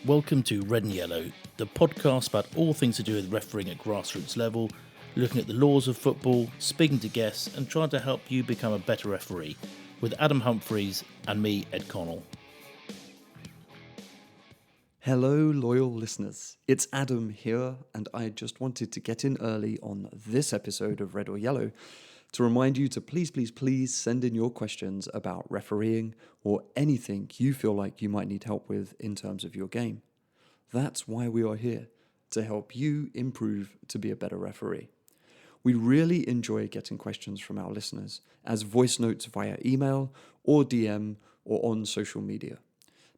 Welcome to Red and Yellow, the podcast about all things to do with refereeing at grassroots level, looking at the laws of football, speaking to guests, and trying to help you become a better referee, with Adam Humphreys and me, Ed Connell. Hello, loyal listeners. It's Adam here, and I just wanted to get in early on this episode of Red or Yellow to remind you to please send in your questions about refereeing or anything you feel like you might need help with in terms of your game. That's why we are here, to help you improve to be a better referee. We really enjoy getting questions from our listeners as voice notes via email or DM or on social media.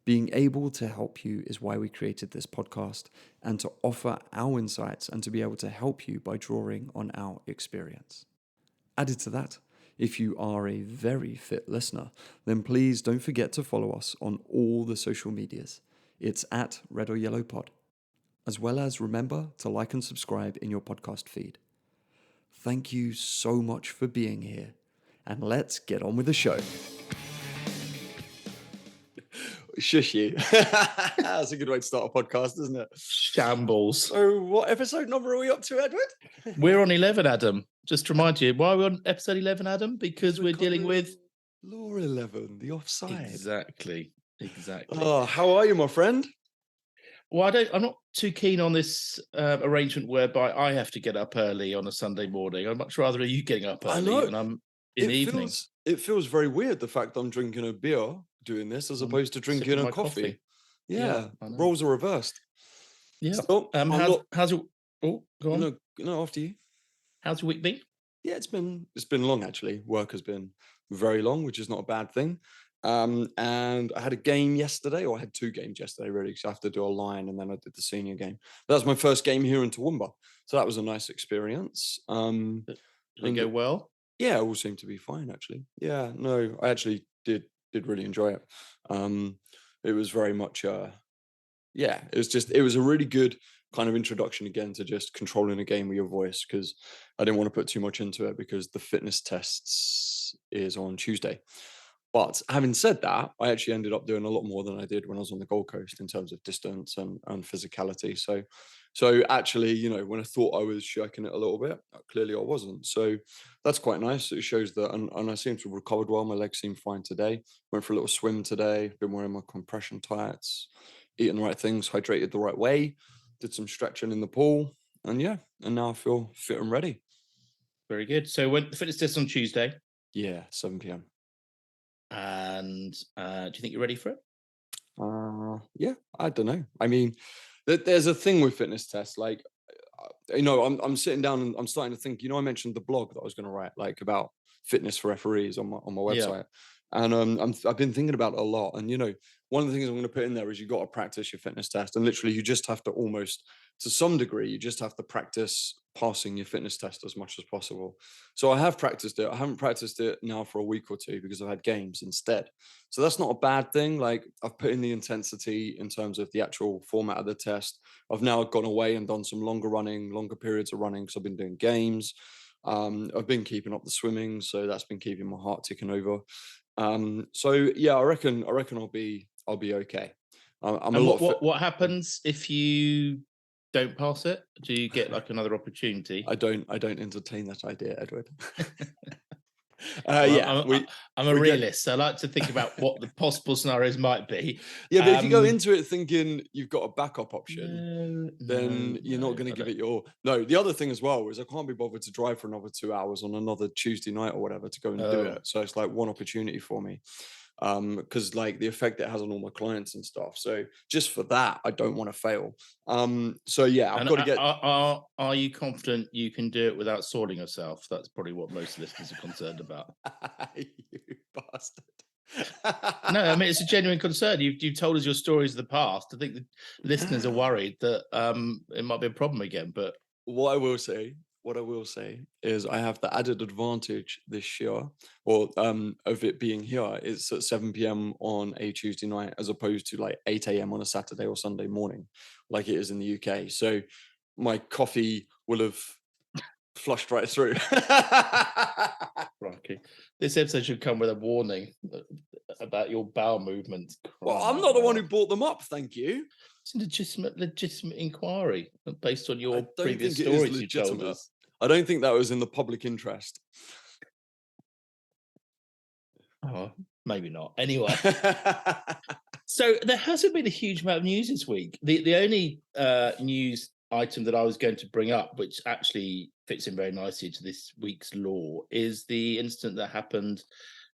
Being able to help you is why we created this podcast, and to offer our insights and to be able to help you by drawing on our experience. Added to that, if you are a very fit listener, then please don't forget to follow us on all the social medias. It's at Red or Yellow Pod. As well as remember to like and subscribe in your podcast feed. Thank you so much for being here, and let's get on with the show. Shush you. That's a good way to start a podcast, isn't it? Shambles. So what episode number are we up to, Edward? We're on 11, Adam. Just to remind you, why are we on episode 11, Adam? Because we're dealing with... Law 11, the offside. Exactly. Oh, how are you, my friend? Well, I'm not too keen on this arrangement whereby I have to get up early on a Sunday morning. I'd much rather you getting up early and I'm in the evening. It feels very weird, the fact I'm drinking a beer doing this as opposed to drinking a coffee. Yeah, roles are reversed. Yeah. So, how's your... Oh, go on. No, after you. How's your week been? Yeah, it's been long, actually. Work has been very long, which is not a bad thing. And I had a game yesterday, or I had two games yesterday, really, because I have to do a line, and then I did the senior game. That was my first game here in Toowoomba, so that was a nice experience. Did it go well? Yeah, it all seemed to be fine, actually. Yeah, no, I actually did really enjoy it. It was very much, it was a really good kind of introduction again to just controlling a game with your voice, because I didn't want to put too much into it because the fitness tests is on Tuesday. But having said that, I actually ended up doing a lot more than I did when I was on the Gold Coast in terms of distance and physicality. So actually, when I thought I was shaking it a little bit, clearly I wasn't. So that's quite nice. It shows that, and I seem to have recovered well. My legs seem fine today. Went for a little swim today. Been wearing my compression tights, eating the right things, hydrated the right way. Did some stretching in the pool, and now I feel fit and ready. Very good. So when the fitness test on Tuesday? Yeah, 7 p.m. And do you think you're ready for it? Yeah, I don't know. I mean, there's a thing with fitness tests. Like, I'm sitting down and I'm starting to think. I mentioned the blog that I was going to write, like, about fitness for referees on my website, and I've been thinking about it a lot. And one of the things I'm going to put in there is you got to practice your fitness test, and literally you just have to almost, to some degree, you just have to practice passing your fitness test as much as possible. So I have practiced it. I haven't practiced it now for a week or two because I've had games instead. So that's not a bad thing. Like, I've put in the intensity in terms of the actual format of the test. I've now gone away and done some longer periods of running because I've been doing games. I've been keeping up the swimming, so that's been keeping my heart ticking over. So yeah, I reckon I'll be okay. What happens if you don't pass it? Do you get like another opportunity? I don't entertain that idea, Edward. I'm a realist. So I like to think about what the possible scenarios might be. Yeah, but if you go into it thinking you've got a backup option, then you're not going to give it your all. No, the other thing as well is I can't be bothered to drive for another 2 hours on another Tuesday night or whatever to go and do it. So it's like one opportunity for me. Because like the effect it has on all my clients and stuff. So just for that, I don't want to fail. So yeah, I've got to get. Are you confident you can do it without soiling yourself? That's probably what most listeners are concerned about. You bastard. No, I mean, it's a genuine concern. You've told us your stories of the past. I think the listeners are worried that it might be a problem again. But what I will say is I have the added advantage this year, or of it being here. It's at 7 p.m. on a Tuesday night as opposed to like 8 a.m. on a Saturday or Sunday morning, like it is in the UK. So my coffee will have flushed right through. Crikey. This episode should come with a warning about your bowel movements. Well, Crying I'm out not the one who loud. brought them up, thank you. It's a legitimate inquiry based on I your don't previous think it is stories you told legitimate. us. I don't think that was in the public interest. Oh, maybe not. Anyway. So there hasn't been a huge amount of news this week. The only news item that I was going to bring up, which actually fits in very nicely to this week's law, is the incident that happened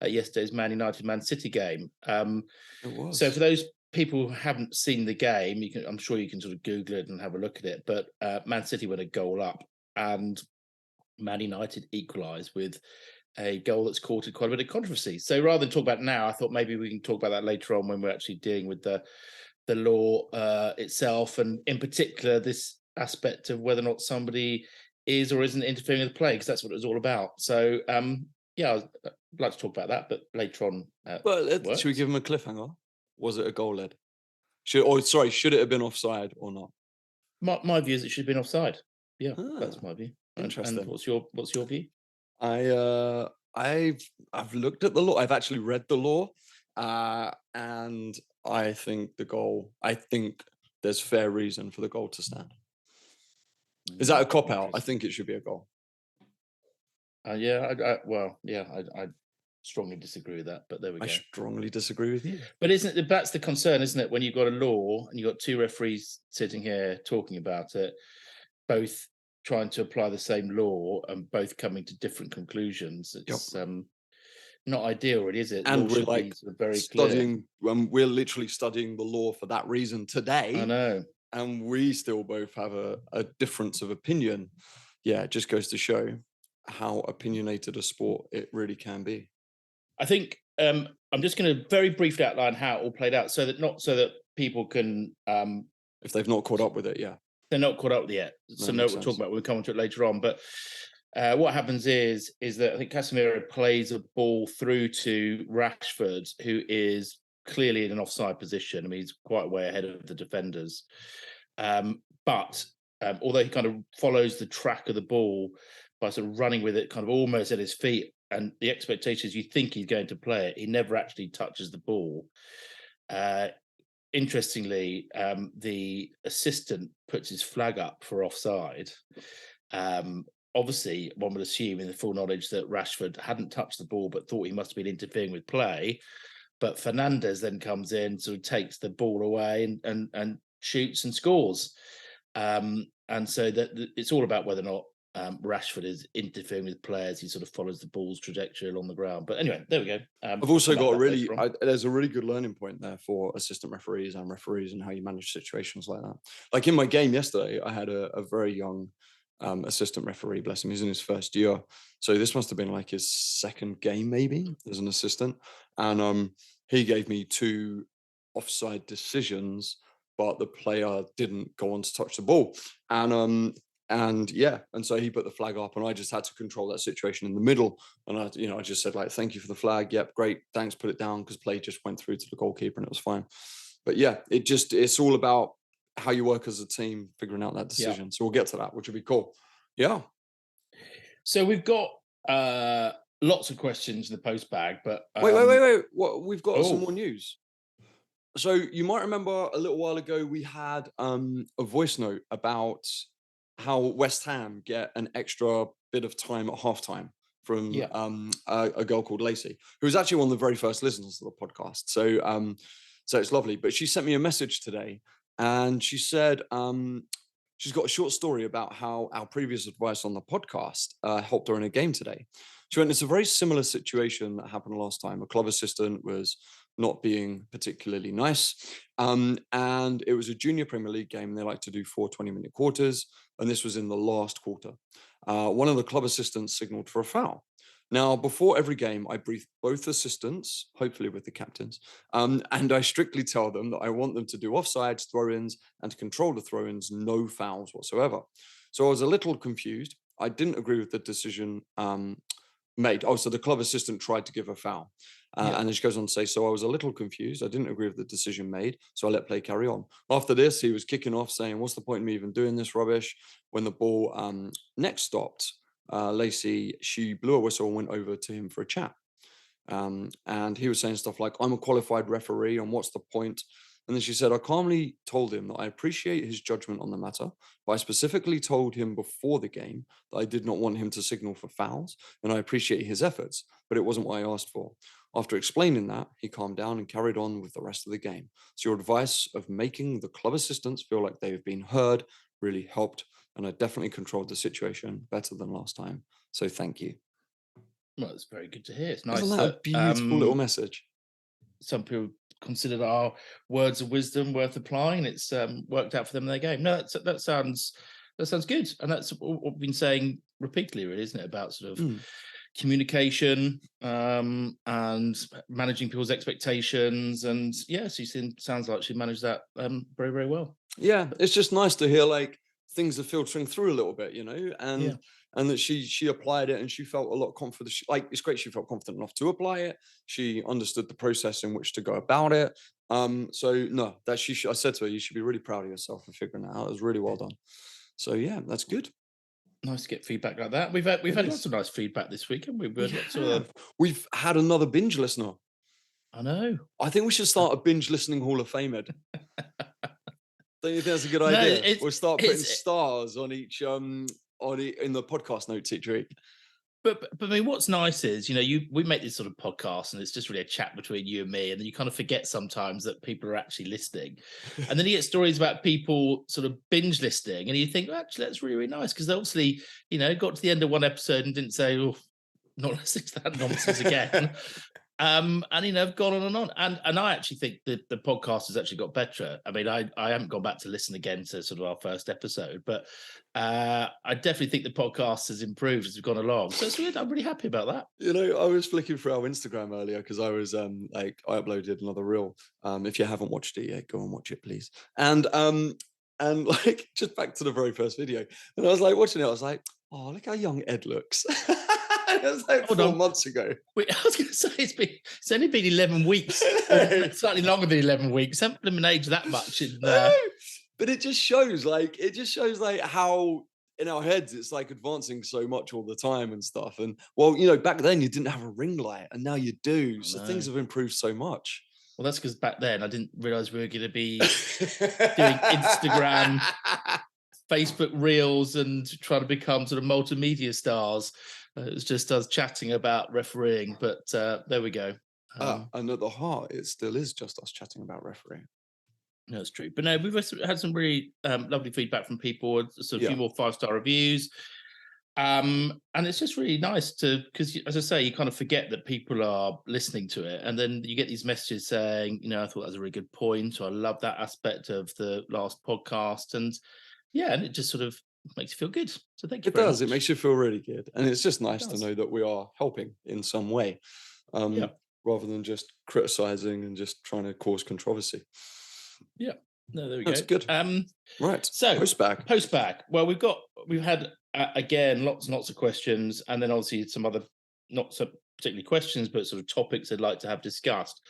at yesterday's Man United Man City game. It was. So for those people who haven't seen the game, I'm sure you can sort of Google it and have a look at it. But Man City went a goal up, and Man United equalised with a goal that's courted quite a bit of controversy. So rather than talk about it now, I thought maybe we can talk about that later on when we're actually dealing with the law itself, and in particular this aspect of whether or not somebody is or isn't interfering with play, because that's what it was all about. So yeah, I'd like to talk about that, but later on. Well, should we give him a cliffhanger? Was it a goal led? Should it have been offside or not? My view is it should have been offside. Yeah, that's my view. Interesting. And what's your view? I've looked at the law. I've actually read the law, and I think there's fair reason for the goal to stand. Is that a cop out? I think it should be a goal. I strongly disagree with that, but there we go. I strongly disagree with you. But that's the concern, isn't it? When you've got a law and you've got two referees sitting here talking about it, both trying to apply the same law and both coming to different conclusions. It's not ideal, really, is it? And we're like sort of very studying. We're literally studying the law for that reason today. I know, and we still both have a difference of opinion. Yeah, it just goes to show how opinionated a sport it really can be. I think I'm just going to very briefly outline how it all played out, so that people can, if they've not caught up with it, they're not caught up with it yet. So no, we'll talk about it when we come on to it later on. But what happens is that I think Casemiro plays a ball through to Rashford, who is clearly in an offside position. I mean, he's quite way ahead of the defenders. But although he kind of follows the track of the ball by sort of running with it kind of almost at his feet, and the expectation is you think he's going to play it, he never actually touches the ball. Interestingly, the assistant puts his flag up for offside. Obviously, one would assume in the full knowledge that Rashford hadn't touched the ball but thought he must have been interfering with play. But Fernandes then comes in, sort of takes the ball away and shoots and scores. And so that it's all about whether or not Rashford is interfering with players. He sort of follows the ball's trajectory along the ground. But anyway, there we go. I've also got there's a really good learning point there for assistant referees and how you manage situations like that. Like in my game yesterday, I had a very young assistant referee, bless him. He's in his first year. So this must have been like his second game maybe as an assistant. And he gave me 2 offside decisions, but the player didn't go on to touch the ball. And so he put the flag up, and I just had to control that situation in the middle. And I just said, like, thank you for the flag. Yep, great, thanks. Put it down, because play just went through to the goalkeeper, and it was fine. But yeah, it's all about how you work as a team, figuring out that decision. So we'll get to that, which will be cool. Yeah. So we've got lots of questions in the post bag, but wait. What, we've got some more news. So you might remember a little while ago we had a voice note about how West Ham get an extra bit of time at halftime from a girl called Lacey, who was actually one of the very first listeners to the podcast. So it's lovely. But she sent me a message today, and she said she's got a short story about how our previous advice on the podcast helped her in a game today. She went, it's a very similar situation that happened last time. A club assistant was not being particularly nice. And it was a junior Premier League game. And they like to do 4 20-minute quarters. And this was in the last quarter. One of the club assistants signaled for a foul. Now, before every game, I brief both assistants, hopefully with the captains, and I strictly tell them that I want them to do offsides, throw-ins, and to control the throw-ins, no fouls whatsoever. So I was a little confused. I didn't agree with the decision made. Oh, so the club assistant tried to give a foul. And then she goes on to say, so I was a little confused. I didn't agree with the decision made, so I let play carry on. After this, he was kicking off saying, what's the point of me even doing this rubbish? When the ball next stopped, Lacey, she blew a whistle and went over to him for a chat. And he was saying stuff like, I'm a qualified referee, and what's the point? And then she said, I calmly told him that I appreciate his judgment on the matter, but I specifically told him before the game that I did not want him to signal for fouls, and I appreciate his efforts, but it wasn't what I asked for. After explaining that, he calmed down and carried on with the rest of the game. So your advice of making the club assistants feel like they've been heard really helped, and I definitely controlled the situation better than last time. So thank you. Well, it's very good to hear. It's Isn't nice that a that beautiful little message? some people consider our words of wisdom worth applying. It's worked out for them in their game. No, that sounds good, and that's what we've been saying repeatedly, really, isn't it? About sort of communication and managing people's expectations. And yes, sounds like she managed that very, very well. Yeah, it's just nice to hear like things are filtering through a little bit, you know, and that she applied it and she felt a lot confident. Like, it's great she felt confident enough to apply it. She understood the process in which to go about it. So no, that I said to her, you should be really proud of yourself for figuring that out. It was really well done. So yeah, that's good. Nice to get feedback like that. We've had lots of nice feedback this week, and We've had another binge listener. I know. I think we should start a binge listening Hall of Fame, Ed. Don't you think that's a good idea? We'll start putting stars on each in the podcast notes each week. But I mean, what's nice is, you know, we make this sort of podcast and it's just really a chat between you and me, and then you kind of forget sometimes that people are actually listening. And then you get stories about people sort of binge listening, and you think, well, actually, that's really, really nice, because they obviously, you know, got to the end of one episode and didn't say, oh, not listening to that nonsense again. And you know, I've gone on and on, and I actually think that the podcast has actually got better. I mean, I haven't gone back to listen again to sort of our first episode, but I definitely think the podcast has improved as we've gone along. So it's really, I'm really happy about that. You know, I was flicking through our Instagram earlier because I was like, I uploaded another reel. If you haven't watched it yet, go and watch it, please. And like, just back to the very first video, and I was like watching it, I was like, oh, look how young Ed looks. It was like 4 months ago. Wait, I was going to say it's only been 11 weeks, slightly longer than 11 weeks. I haven't been aged that much. But it just shows like how in our heads it's like advancing so much all the time and stuff. And well, you know, back then you didn't have a ring light, and now you do. So things have improved so much. Well, that's because back then I didn't realize we were going to be doing Instagram, Facebook Reels, and trying to become sort of multimedia stars. It was just us chatting about refereeing, but there we go. And at the heart, it still is just us chatting about refereeing. No, that's true. But no, we've had some really lovely feedback from people. So a few more 5-star reviews. And it's just really nice because, as I say, you kind of forget that people are listening to it, and then you get these messages saying, you know, I thought that was a really good point, or I love that aspect of the last podcast, and and it just sort of makes you feel good. So thank you. It does. It makes you feel really good, and it's just nice to know that we are helping in some way, rather than just criticizing and just trying to cause controversy. Yeah. No, there we go. That's good. Right. So post bag. Well, we've had again lots and lots of questions, and then obviously some other not so particularly questions, but sort of topics I'd like to have discussed.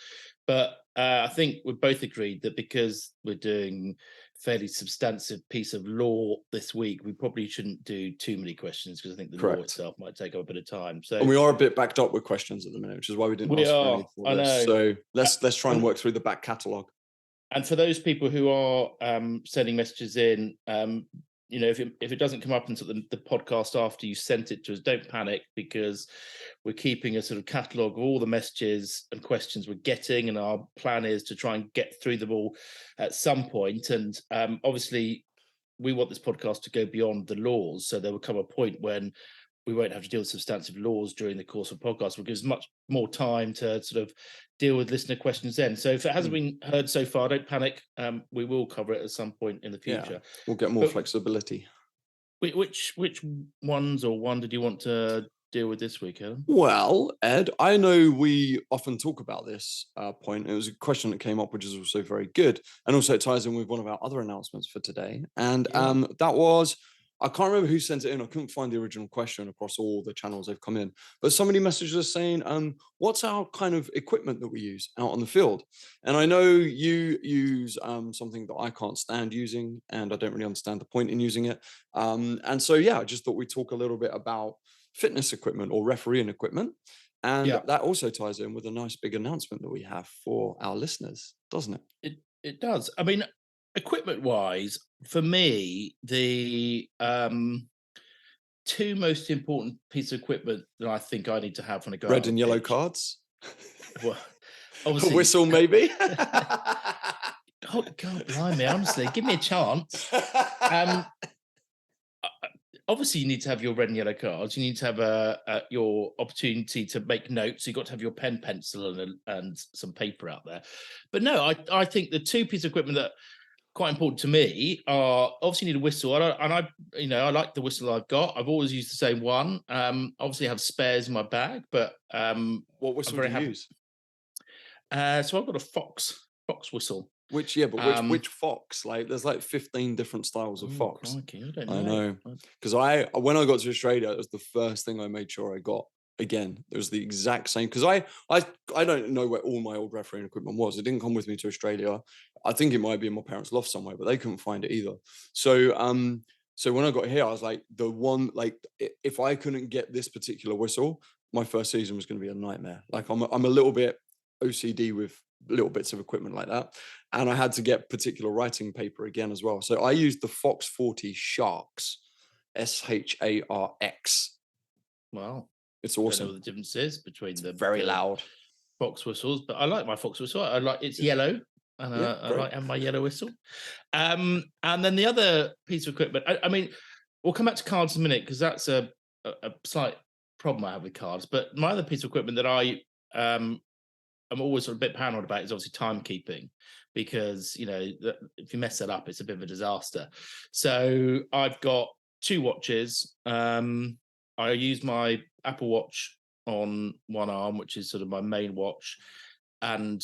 But I think we both agreed that because we're doing fairly substantive piece of law this week, we probably shouldn't do too many questions, because I think the law itself might take up a bit of time. So, and we are a bit backed up with questions at the minute, which is why we didn't ask for any for this. So let's try and work through the back catalogue. And for those people who are sending messages in, you know, if it doesn't come up until the podcast after you sent it to us, don't panic, because we're keeping a sort of catalogue of all the messages and questions we're getting, and our plan is to try and get through them all at some point. And obviously, we want this podcast to go beyond the laws, so there will come a point when we won't have to deal with substantive laws during the course of the podcast. We'll give us much more time to sort of deal with listener questions then. So if it hasn't been heard so far, don't panic. We will cover it at some point in the future. Yeah, we'll get more flexibility. Which ones or one did you want to deal with this week, Adam? Well, Ed, I know we often talk about this point. It was a question that came up, which is also very good. And also it ties in with one of our other announcements for today. And that was, I can't remember who sent it in. I couldn't find the original question across all the channels they've come in. But somebody messaged us saying, what's our kind of equipment that we use out on the field? And I know you use something that I can't stand using, and I don't really understand the point in using it. And so, yeah, I just thought we'd talk a little bit about fitness equipment or refereeing equipment. And that also ties in with a nice big announcement that we have for our listeners, doesn't it? It does. I mean, equipment-wise, for me, the two most important pieces of equipment that I think I need to have when I go Red out and on yellow pitch. cards. Well, A obviously, whistle, maybe. Oh, God, blimey, honestly, give me a chance. Obviously, you need to have your red and yellow cards. You need to have your opportunity to make notes. You've got to have your pen, pencil, and some paper out there. But no, I think the two pieces of equipment that are quite important to me are obviously you need a whistle. I like the whistle I've got. I've always used the same one. Obviously, I have spares in my bag, but what whistle do you use? So I've got a Fox whistle. Which Fox? Like, there's like 15 different styles of Fox. Crikey, I don't know. know. Because when I got to Australia, it was the first thing I made sure I got. Again, it was the exact same, because I don't know where all my old refereeing equipment was. It didn't come with me to Australia. I think it might be in my parents' loft somewhere, but they couldn't find it either. So when I got here, I was like, if I couldn't get this particular whistle, my first season was going to be a nightmare. Like, I'm a little bit OCD with little bits of equipment like that, and I had to get particular writing paper again as well. So I used the Fox 40 Sharks, SHARX. Wow, it's awesome. I don't know what the difference is between the very loud Fox whistles, but I like my Fox whistle. I like it's yellow, and I like having my yellow whistle. And then the other piece of equipment, I mean, we'll come back to cards in a minute, because that's a slight problem I have with cards. But my other piece of equipment that I'm always sort of a bit paranoid about is obviously timekeeping, because if you mess that up, it's a bit of a disaster. So I've got two watches. I use my Apple Watch on one arm, which is sort of my main watch, and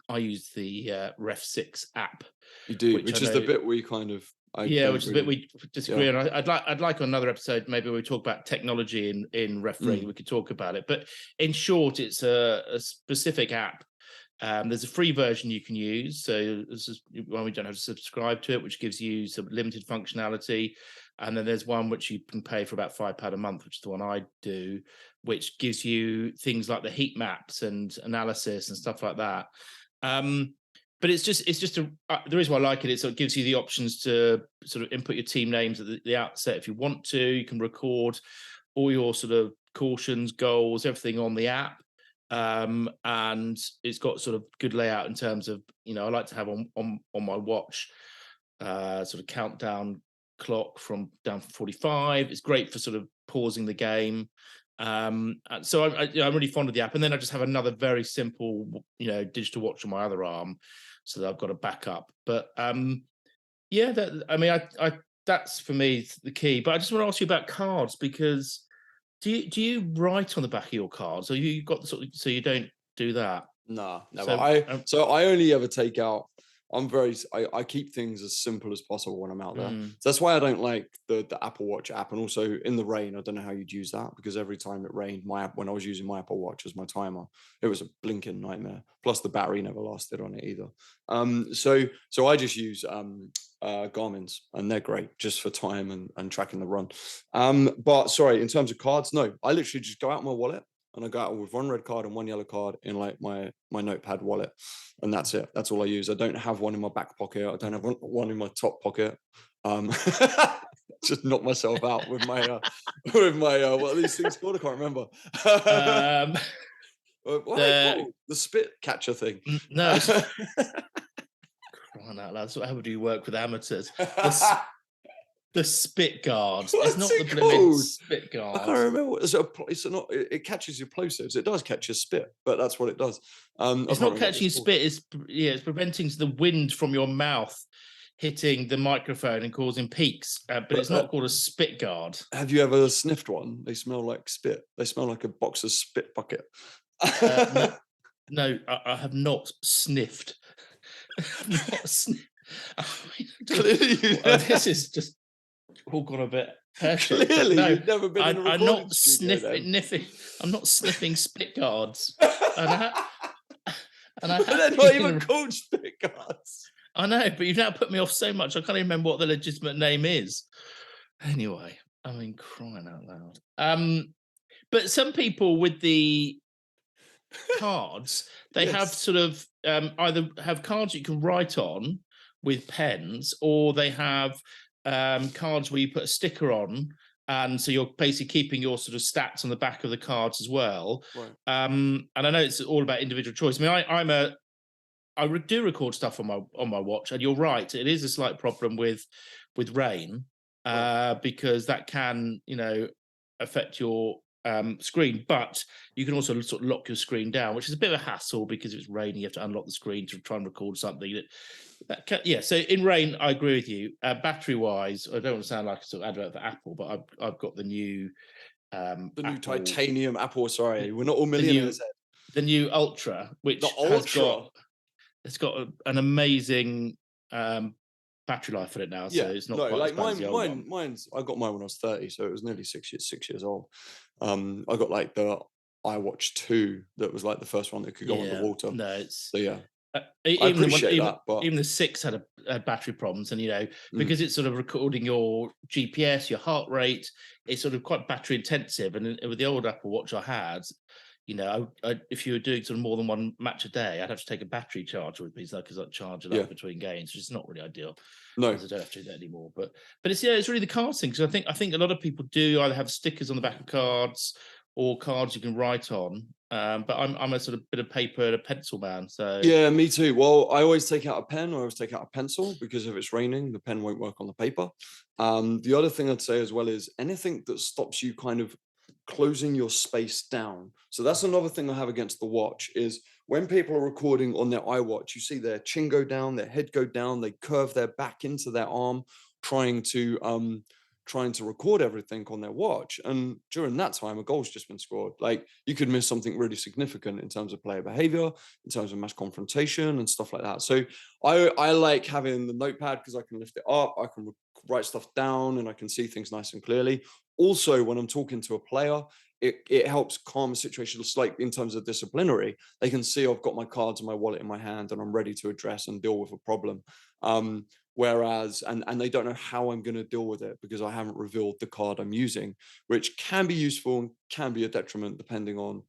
I use the Ref 6 app. You do, which is the bit we kind of which is a bit we disagree on. I'd like on another episode, maybe we talk about technology in refereeing. We could talk about it, but in short, it's a specific app. There's a free version you can use, so this is one we don't have to subscribe to it, which gives you some limited functionality. And then there's one which you can pay for about £5 a month, which is the one I do, which gives you things like the heat maps and analysis and stuff like that. But it's just the reason why I like it is it gives you the options to sort of input your team names at the outset if you want to. You can record all your sort of cautions, goals, everything on the app. And it's got sort of good layout in terms of, I like to have on my watch sort of countdown clock from down to 45. It's great for sort of pausing the game. So I'm really fond of the app. And then I just have another very simple, digital watch on my other arm, so that I've got a backup. But that's for me the key. But I just want to ask you about cards, because do you write on the back of your cards, or you got so you don't do that? No, never. So I only ever take out. I keep things as simple as possible when I'm out there. So that's why I don't like the Apple Watch app. And also in the rain, I don't know how you'd use that, because every time it rained, when I was using my Apple Watch as my timer, it was a blinking nightmare. Plus the battery never lasted on it either. So I just use Garmin's, and they're great just for time and tracking the run. But sorry, in terms of cards, no, I literally just go out my wallet, and I go out with one red card and one yellow card in like my notepad wallet, and that's it. That's all I use. I don't have one in my back pocket. I don't have one in my top pocket. Just knock myself out with my what are these things called? I can't remember. What are they called? The spit catcher thing. No. Crying out loud! So how would you work with amateurs? The spit guard. It's not the blooming spit guard. I can't remember. It catches your plosives. It does catch your spit, but that's what it does. It's not catching your spit. It's preventing the wind from your mouth hitting the microphone and causing peaks. But it's not called a spit guard. Have you ever sniffed one? They smell like spit. They smell like a box of spit bucket. No, I have not sniffed. This is just all gone a bit pear-shaped. But Clearly, no, you've never been in a I'm recording not studio then. I'm not sniffing spit guards. And I But have they're not been even called spit guards. I know, but you've now put me off so much, I can't even remember what the legitimate name is. Anyway, I mean, crying out loud. But some people with the cards, they have Yes. sort of either have cards you can write on with pens, or they have cards where you put a sticker on, and so you're basically keeping your sort of stats on the back of the cards as well. Right. And I know it's all about individual choice. I mean, I do record stuff on my watch, and you're right, it is a slight problem with rain, Right. because that can affect your screen. But you can also sort of lock your screen down, which is a bit of a hassle because if it's raining, you have to unlock the screen to try and record something. Yeah. So in rain, I agree with you. Battery wise, I don't want to sound like a sort of advert for Apple, but I've got the new The new Apple, titanium Apple. Sorry, we're not all the new millionaires. the new Ultra, The which has Ultra. got an amazing battery life in it now, so Yeah, it's not no, quite as like bad as the old one. mine's. I got mine when I was 30, so it was nearly 6 years old. I got like the iWatch 2 that was like the first one that could go Yeah, underwater. no, it's So yeah, I even the one, appreciate that, but even the six had battery problems, and mm, because it's sort of recording your GPS, your heart rate, it's sort of quite battery intensive. And with the old Apple Watch I had, if you were doing sort of more than one match a day, I'd have to take a battery charger with me because I'd charge it yeah, up between games, which is not really ideal. no, As I don't have to do that anymore. But it's really the cards thing, because I think a lot of people do either have stickers on the back of cards or cards you can write on. But I'm a sort of bit of paper and a pencil man. So yeah, me too. Well, I always take out a pen, or I always take out a pencil because if it's raining, the pen won't work on the paper. The other thing I'd say as well is anything that stops you kind of closing your space down. So that's another thing I have against the watch is when people are recording on their iWatch, you see their chin go down, their head go down, they curve their back into their arm, trying to record everything on their watch. And during that time, a goal's just been scored. Like you could miss something really significant in terms of player behavior, in terms of match confrontation and stuff like that. So I like having the notepad because I can lift it up, I can write stuff down, and I can see things nice and clearly. Also, when I'm talking to a player, it helps calm a situation. It's like in terms of disciplinary, they can see I've got my cards and my wallet in my hand and I'm ready to address and deal with a problem. Whereas, and they don't know how I'm going to deal with it because I haven't revealed the card I'm using, which can be useful and can be a detriment depending on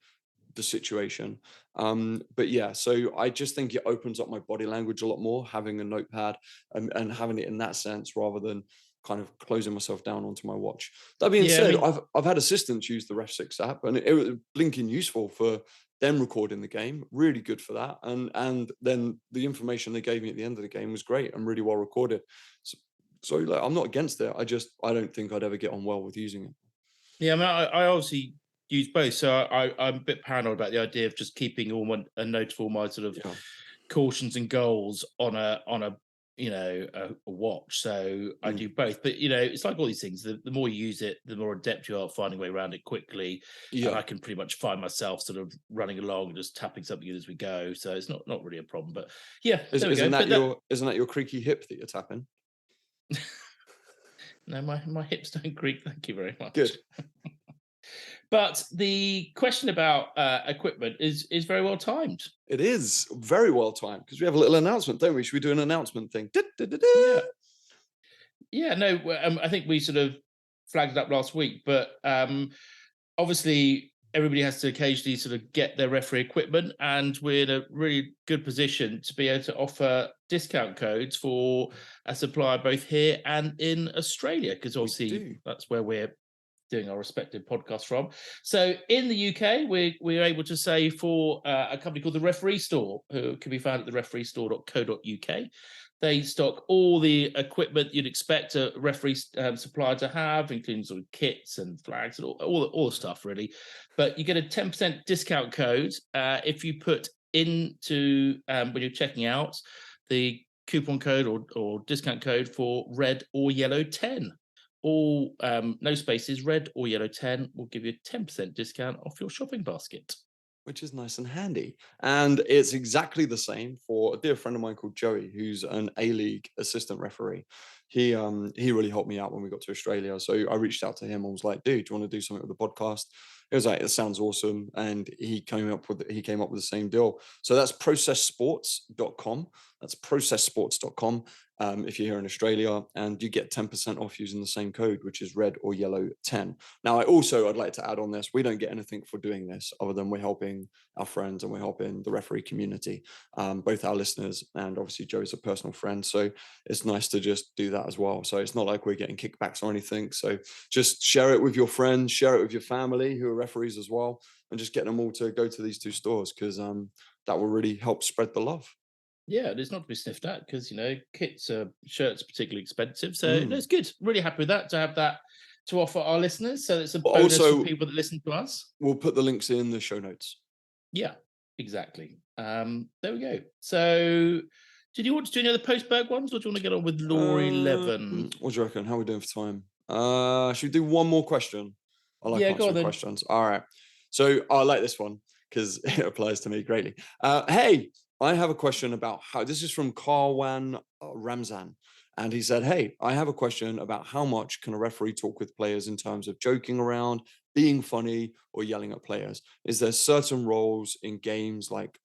the situation. But yeah, so I just think it opens up my body language a lot more having a notepad and having it in that sense rather than kind of closing myself down onto my watch. That being yeah, I said, mean, I've had assistants use the Ref6 app and it was blinking useful for them recording the game, really good for that. And then the information they gave me at the end of the game was great and really well recorded. So like, I'm not against it. I don't think I'd ever get on well with using it. yeah. I mean, I obviously use both, so I'm a bit paranoid about the idea of just keeping a note of all my sort of Yeah. cautions and goals on a a watch. So I Mm. do both. But it's like all these things. The more you use it, the more adept you are at finding a way around it quickly. And Yeah. I can pretty much find myself sort of running along and just tapping something in as we go. So it's not really a problem. But yeah, there we go. But Isn't that your creaky hip that you're tapping? no, my hips don't creak. Thank you very much. Good. But the question about equipment is very well timed. It is very well timed because we have a little announcement, don't we? Should we do an announcement thing? Yeah. Yeah, no, I think we sort of flagged it up last week, but obviously everybody has to occasionally sort of get their referee equipment, and we're in a really good position to be able to offer discount codes for a supplier both here and in Australia, because We obviously do. that's where we're doing our respective podcasts from. So in the UK, we're able to say for a company called the Referee Store, who can be found at the refereestore.co.uk. They stock all the equipment you'd expect a referee supplier to have, including sort of kits and flags and all the stuff, really. But you get a 10% discount code if you put into, when you're checking out, the coupon code or discount code for red or yellow 10. All no spaces, red or yellow 10 will give you a 10% discount off your shopping basket. which is nice and handy. And it's exactly the same for a dear friend of mine called Joey, who's an A-League assistant referee. He really helped me out when we got to Australia. So I reached out to him and was like, dude, do you want to do something with the podcast? He was like, it sounds awesome. And he came up with the same deal. So that's processports.com. That's processports.com. If you're here in Australia, and you get 10% off using the same code, which is red or yellow 10. Now, I'd like to add on this, we don't get anything for doing this other than we're helping our friends and we're helping the referee community, both our listeners and obviously Joe's a personal friend. So it's nice to just do that as well. So it's not like we're getting kickbacks or anything. So just share it with your friends, share it with your family who are referees as well, and just get them all to go to these two stores because that will really help spread the love. Yeah, and it's not to be sniffed at because kits, shirts are particularly expensive. So no, Mm. it's good. Really happy with that to have that to offer our listeners. So it's a But bonus for also, people that listen to us. we'll put the links in the show notes. Yeah, exactly. There we go. So, did you want to do any other Postberg ones, or do you want to get on with Law 11? What do you reckon? How are we doing for time? Should we do one more question? I like Yeah, go on answering then. questions. All right. So I like this one because it applies to me greatly. Hey, I have a question about how this is from Karwan Ramzan. And he said, hey, I have a question about how much can a referee talk with players in terms of joking around, being funny, or yelling at players? Is there certain roles in games like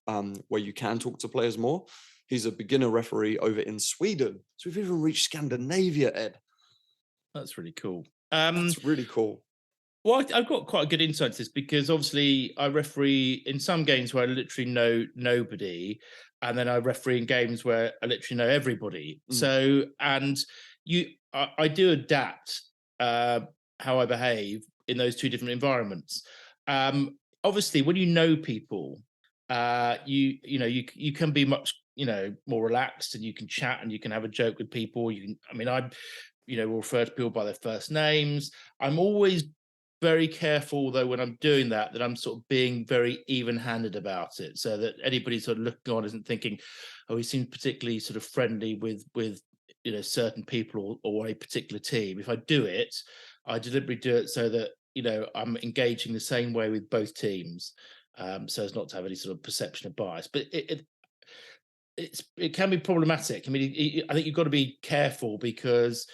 where you can talk to players more? He's a beginner referee over in Sweden. So we've even reached Scandinavia, Ed. That's really cool. That's really cool. Well, I've got quite a good insight to this because obviously I referee in some games where I literally know nobody, and then I referee in games where I literally know everybody. Mm, So, and I do adapt uh, how I behave in those two different environments. Obviously, when you know people, you can be much more relaxed, and you can chat and you can have a joke with people. You can, I mean, I will refer to people by their first names. I'm always very careful though when I'm doing that, that I'm sort of being very even-handed about it, so that anybody sort of looking on isn't thinking, oh, he seems particularly sort of friendly with certain people or a particular team. If I do it, I deliberately do it so that I'm engaging the same way with both teams, so as not to have any sort of perception of bias. But it can be problematic. I mean, I think you've got to be careful because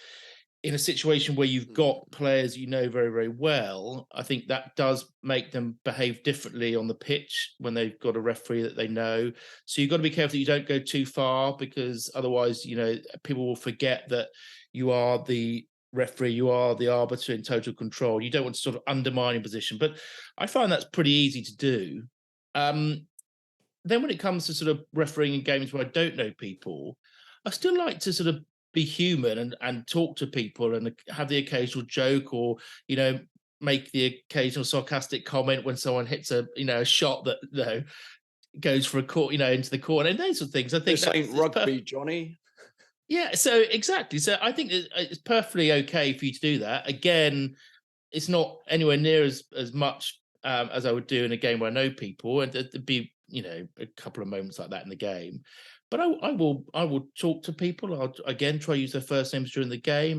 in a situation where you've mm, got players very, very well, I think that does make them behave differently on the pitch when they've got a referee that they know. So you've got to be careful that you don't go too far because otherwise, people will forget that you are the referee, you are the arbiter in total control. You don't want to sort of undermine your position. But I find that's pretty easy to do. Then when it comes to sort of refereeing in games where I don't know people, I still like to sort of be human and talk to people and have the occasional joke or, you know, make the occasional sarcastic comment when someone hits a shot that goes for a court, into the corner and those sort of things. I think this that's ain't it's rugby, perfect. Johnny. Yeah, so exactly. So I think it's perfectly okay for you to do that. Again, it's not anywhere near as much as I would do in a game where I know people, and there'd be a couple of moments like that in the game. But I will talk to people. I'll again try to use their first names during the game.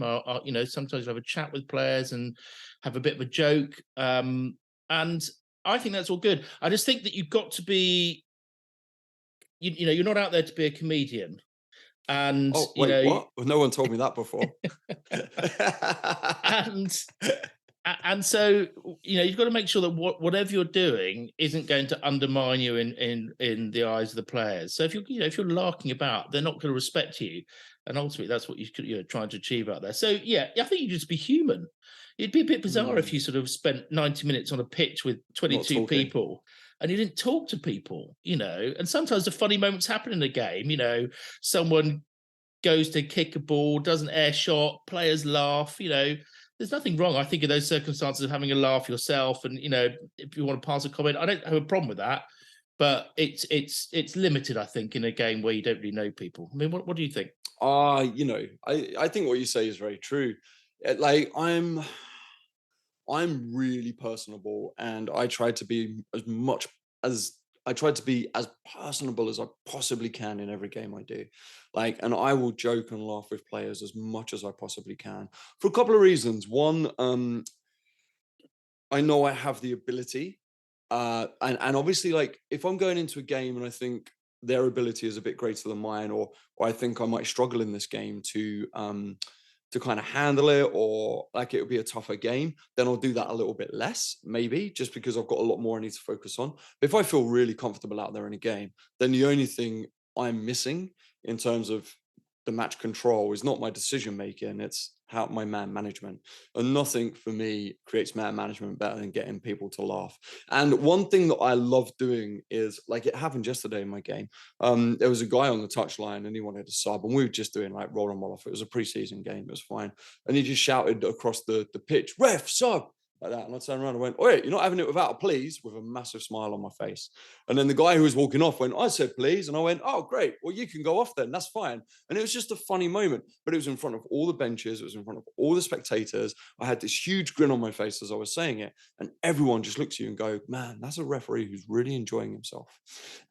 Sometimes have a chat with players and have a bit of a joke. And I think that's all good. I just think that you've got to be, you're not out there to be a comedian, and Oh, wait, what? No one told me that before. and and so you've got to make sure that whatever you're doing isn't going to undermine you in the eyes of the players. So if you're larking about, they're not going to respect you, and ultimately that's what you're trying to achieve out there. So yeah, I think you just be human. It'd be a bit bizarre if Mm, you sort of spent 90 minutes on a pitch with not 22 talking. people and you didn't talk to people. And sometimes the funny moments happen in a game. Someone goes to kick a ball, does an air shot, players laugh. There's nothing wrong, I think, in those circumstances of having a laugh yourself. And if you want to pass a comment, I don't have a problem with that. But it's limited, I think, in a game where you don't really know people. I mean, what do you think? I think what you say is very true. Like I'm really personable and I try to be as personable as I possibly can in every game I do. Like, and I will joke and laugh with players as much as I possibly can for a couple of reasons. One, I know I have the ability And obviously, like, if I'm going into a game and I think their ability is a bit greater than mine, or I think I might struggle in this game to kind of handle it, or like it would be a tougher game, then I'll do that a little bit less, maybe, just because I've got a lot more I need to focus on. But if I feel really comfortable out there in a game, then the only thing I'm missing in terms of the match control is not my decision making, it's how my man management. And nothing for me creates man management better than getting people to laugh. And one thing that I love doing is, like, it happened yesterday in my game. There was a guy on the touchline and he wanted a sub, and we were just doing like roll on roll off. It was a preseason game, it was fine. And he just shouted across the pitch, "Ref, sub!" Like that. And I turned around and went, "Wait, you're not having it without a please," with a massive smile on my face. And then the guy who was walking off went, "I said please." And I went, "Oh, great. Well, you can go off then. That's fine." And it was just a funny moment, but it was in front of all the benches. It was in front of all the spectators. I had this huge grin on my face as I was saying it. And everyone just looks at you and go, "Man, that's a referee who's really enjoying himself."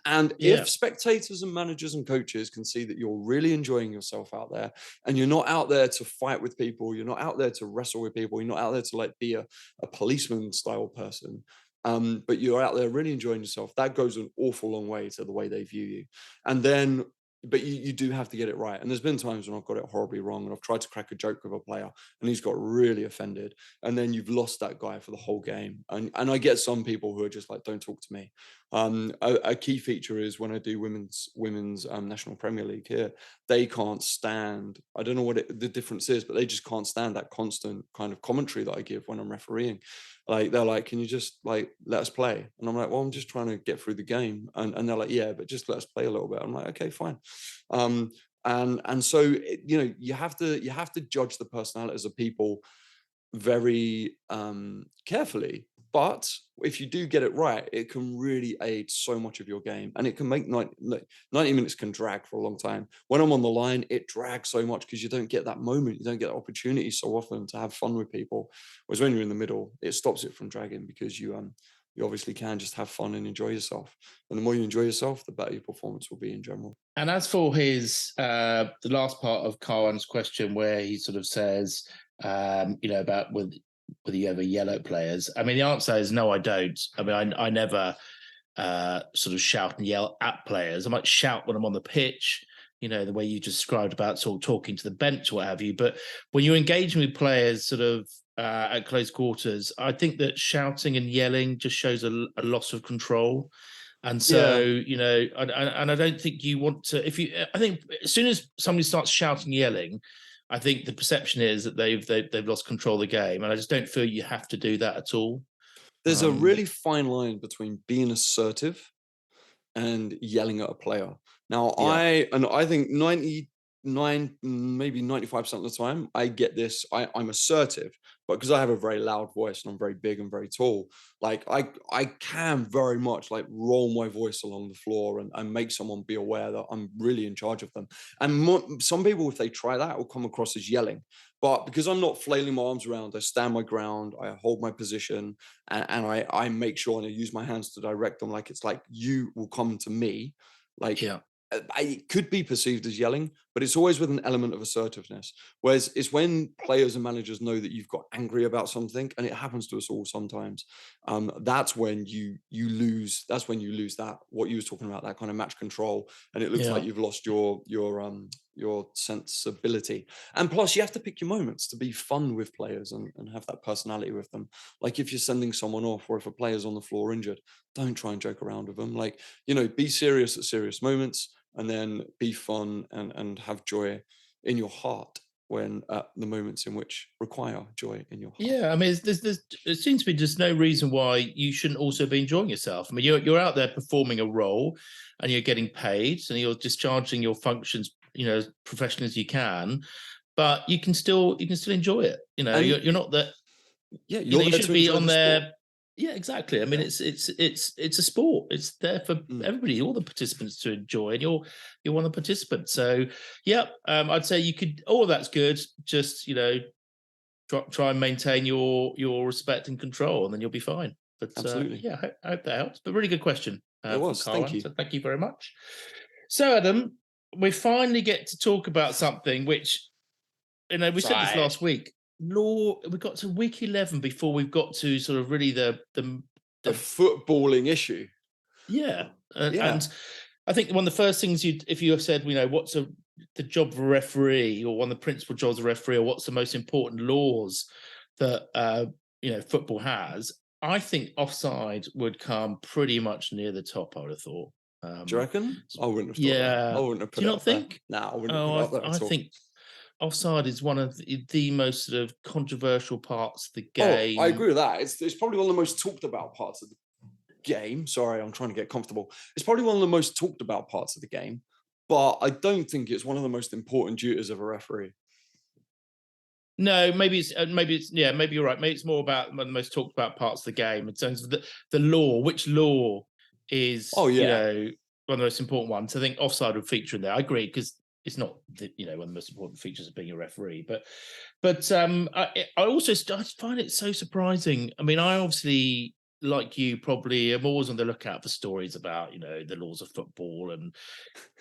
And Yeah. if spectators and managers and coaches can see that you're really enjoying yourself out there, and you're not out there to fight with people, you're not out there to wrestle with people, you're not out there to like be a policeman style person, but you're out there really enjoying yourself, that goes an awful long way to the way they view you. And then, but you do have to get it right. And there's been times when I've got it horribly wrong and I've tried to crack a joke with a player and he's got really offended. And then you've lost that guy for the whole game. And I get some people who are just like, "Don't talk to me." A key feature is when I do women's National Premier League here, they can't stand, I don't know what the difference is, but they just can't stand that constant kind of commentary that I give when I'm refereeing. Like, they're like, "Can you just like let us play?" And I'm like, "Well, I'm just trying to get through the game." And they're like, "Yeah, but just let us play a little bit." I'm like, "Okay, fine." Um, and so you have to judge the personalities of people very carefully. But if you do get it right, it can really aid so much of your game, and it can make 90 minutes can drag for a long time. When I'm on the line, it drags so much because you don't get that moment, you don't get the opportunity so often to have fun with people. Whereas when you're in the middle, it stops it from dragging because you obviously can just have fun and enjoy yourself. And the more you enjoy yourself, the better your performance will be in general. And as for his the last part of Carwan's question, where he sort of says, about whether you ever yell at players. I mean, the answer is no, I don't. I mean, I never sort of shout and yell at players. I might shout when I'm on the pitch, the way you described about sort of talking to the bench, what have you. But when you're engaging with players sort of at close quarters, I think that shouting and yelling just shows a loss of control. And so, Yeah, and I don't think you want to. I think as soon as somebody starts shouting, yelling, I think the perception is that they've lost control of the game, and I just don't feel you have to do that at all. there's a Um, really fine line between being assertive and yelling at a player. Now, yeah, I think 99, maybe 95% of the time, I get this. I'm assertive, but because I have a very loud voice and I'm very big and very tall, like I can very much like roll my voice along the floor and make someone be aware that I'm really in charge of them. And some people, if they try that, will come across as yelling. But because I'm not flailing my arms around, I stand my ground, I hold my position, and I make sure and I use my hands to direct them. Like, it's like, you will come to me. Like, yeah, it could be perceived as yelling, but it's always with an element of assertiveness. Whereas it's when players and managers know that you've got angry about something, and it happens to us all sometimes. That's when you lose. That's when you lose that, what you was talking about, that kind of match control, and it looks like yeah. you've lost your sensibility. And plus, you have to pick your moments to be fun with players and have that personality with them. Like, if you're sending someone off, or if a player's on the floor injured, don't try and joke around with them. Like, be serious at serious moments, and then be fun and have joy in your heart when at the moments in which require joy in your heart. Yeah, I mean, there seems to be just no reason why you shouldn't also be enjoying yourself. I mean, you're out there performing a role, and you're getting paid, and you're discharging your functions, as professionally as you can. But you can still enjoy it. And You're not that. yeah, You you're there shouldn't to be enjoy on the sport. there. Yeah, exactly. I mean, Yeah. it's a sport. It's there for Mm, everybody, all the participants to enjoy, and you're one of the participants. So, yeah, I'd say you could. All of that's good. Just try and maintain your respect and control, and then you'll be fine. But absolutely. yeah, I hope that helps. But really good question It from was. Thank Carwan. you. So thank you very much. So Adam, we finally get to talk about something which we said this Side. last week. Law. We got to week 11 before we've got to sort of really the a footballing issue. Yeah, Yeah. and I think one of the first things if you have said, what's the job of a referee, or one of the principal jobs of a referee, or what's the most important laws that football has, I think offside would come pretty much near the top. I would have thought. Do you reckon? I wouldn't have thought that. Yeah. I wouldn't have Do put you it not up there. think? No, I wouldn't have put it up there I at all. think offside is one of the most sort of controversial parts of the Oh, game. I agree with that. It's probably one of the most talked about parts of the game. Sorry, I'm trying to get comfortable. It's probably one of the most talked about parts of the game, but I don't think it's one of the most important duties of a referee. No, maybe you're right. Maybe it's more about one of the most talked about parts of the game in terms of the law. Which law is one of the most important ones? I think offside would feature in there. I agree, because it's not one of the most important features of being a referee. But I also find it so surprising. I mean, I obviously, like you, probably am always on the lookout for stories about the laws of football and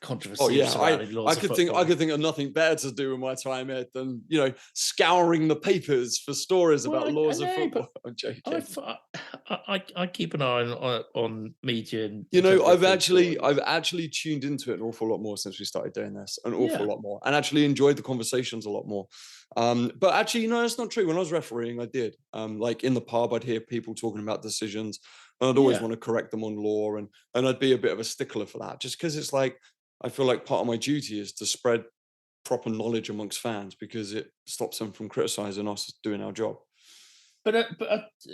controversy. Oh yeah, surrounding laws I could of think football. of nothing better to do with my time here than scouring the papers for stories about laws of football. I'm joking. I keep an eye on media. I've actually tuned into it an awful lot more since we started doing this, an awful lot more, and actually enjoyed the conversations a lot more. But actually, that's not true. When I was refereeing, I did. Like in the pub, I'd hear people talking about decisions, and I'd always want to correct them on law, and I'd be a bit of a stickler for that, just because it's like I feel like part of my duty is to spread proper knowledge amongst fans, because it stops them from criticizing us doing our job.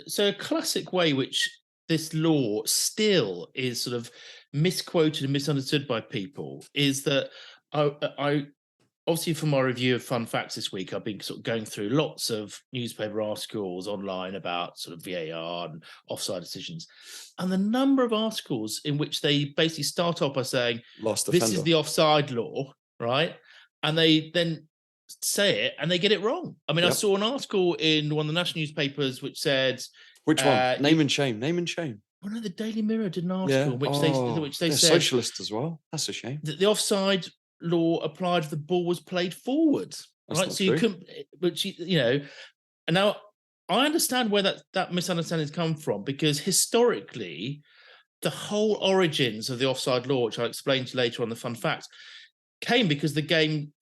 So a classic way which this law still is sort of misquoted and misunderstood by people is that I obviously, from my review of Fun Facts this week, I've been sort of going through lots of newspaper articles online about sort of VAR and offside decisions, and the number of articles in which they basically start off by saying, "This is the offside law," right? And they then say it and they get it wrong. I mean, I saw an article in one of the national newspapers which said, which one? Name and shame. Name and shame. Well, no, the Daily Mirror did an article which they they're said socialist as well. That's a shame. that the offside law applied if the ball was played forward, That's right? not So true. you couldn't, but and now I understand where that misunderstanding's come from, because historically, the whole origins of the offside law, which I'll explain to you later on the fun facts, came because the game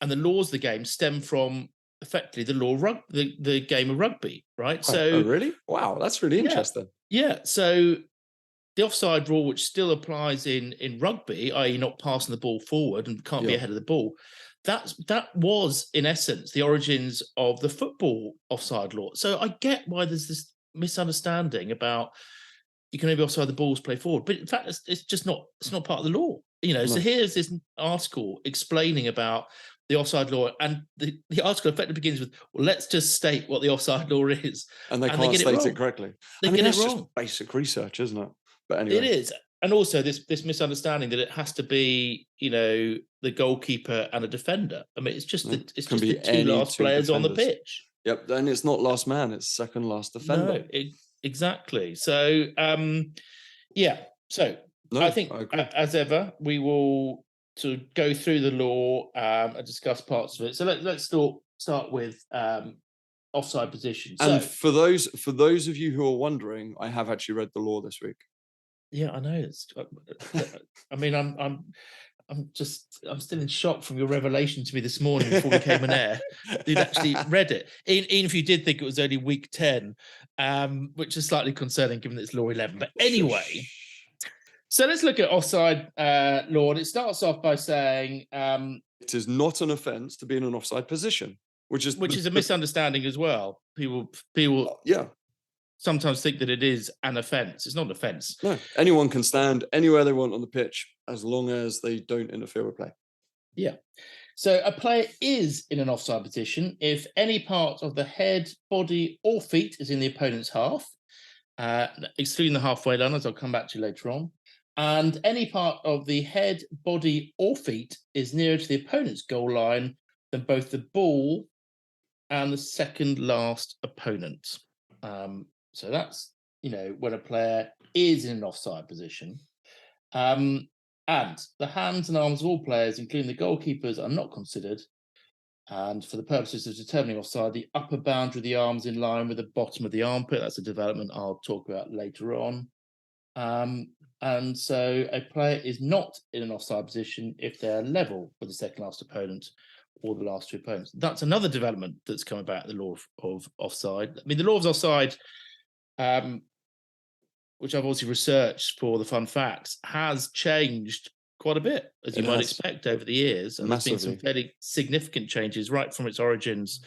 and the laws of the game stem from effectively the game of rugby, right? Oh, really? Wow, that's really interesting. Yeah. So the offside rule, which still applies in rugby, i.e. not passing the ball forward and can't be ahead of the ball, that was in essence the origins of the football offside law. So I get why there's this misunderstanding about you can only be offside the balls play forward, but in fact it's just not, it's not part of the law. No. So here's this article explaining about the offside law, and the article effectively begins with, well, let's just state what the offside law is. And they can't state it correctly. They get it wrong. Just basic research, isn't it? But anyway. It is. And also this misunderstanding that it has to be, the goalkeeper and a defender. I mean, it's just the two last players on the pitch. Yep. Then it's not last man, it's second last defender. No, exactly. So So I think as ever, we will sort of go through the law and discuss parts of it. So let's start with offside position. And for those of you who are wondering, I have actually read the law this week. Yeah, I know. I mean, I'm still in shock from your revelation to me this morning before we came on air. You'd actually read it, even if you did think it was only week 10, which is slightly concerning given that it's law 11. But anyway, so let's look at offside law. And it starts off by saying it is not an offence to be in an offside position, which is a misunderstanding as well. People sometimes think that it is an offence. It's not an offence. No, anyone can stand anywhere they want on the pitch as long as they don't interfere with play. Yeah. So a player is in an offside position if any part of the head, body, or feet is in the opponent's half, excluding the halfway line, as I'll come back to later on, and any part of the head, body, or feet is nearer to the opponent's goal line than both the ball and the second last opponent. So that's, when a player is in an offside position. And the hands and arms of all players, including the goalkeepers, are not considered And for the purposes of determining offside, the upper boundary of the arm is in line with the bottom of the armpit. That's a development I'll talk about later on. And so a player is not in an offside position if they're level with the second last opponent or the last two opponents. That's another development that's come about in the law of offside. I mean, the law of offside, which I've also researched for the fun facts, has changed quite a bit, as you might expect, over the years. And there's been some fairly significant changes right from its origins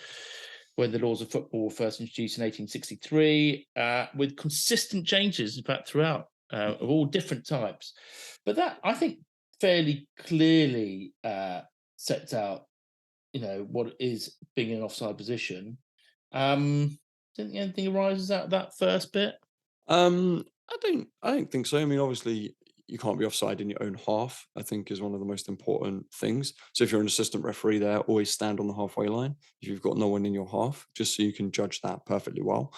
when the laws of football were first introduced in 1863, with consistent changes, in fact, throughout, of all different types. But that, I think, fairly clearly sets out, what is being in an offside position. Don't think anything arises out of that first bit? I don't think so. I mean, obviously, you can't be offside in your own half, I think, is one of the most important things. So if you're an assistant referee there, always stand on the halfway line if you've got no one in your half, just so you can judge that perfectly well.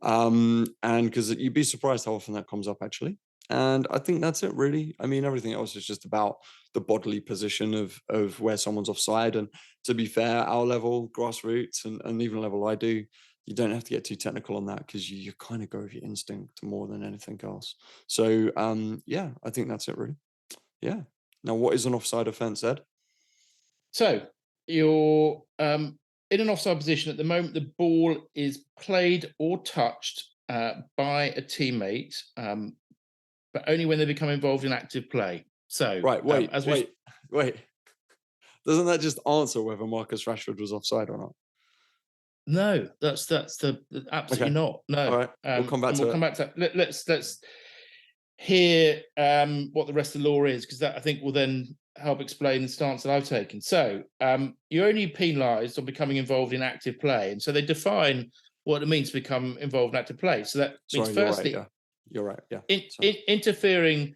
And because you'd be surprised how often that comes up, actually. And I think that's it, really. I mean, everything else is just about the bodily position of where someone's offside. And to be fair, our level, grassroots, and even level I do, you don't have to get too technical on that because you kind of go with your instinct more than anything else. So, yeah, I think that's it, really. Yeah. Now, what is an offside offence, Ed? So you're in an offside position at the moment. The ball is played or touched by a teammate, but only when they become involved in active play. So, right, wait. Doesn't that just answer whether Marcus Rashford was offside or not? No, that's absolutely okay. not. No, all right. We'll come back to we'll come back to that. Let's hear what the rest of the law is, because that, I think, will then help explain the stance that I've taken. So you're only penalised on becoming involved in active play, and so they define what it means to become involved in active play. So that means, firstly, you're right. Yeah, interfering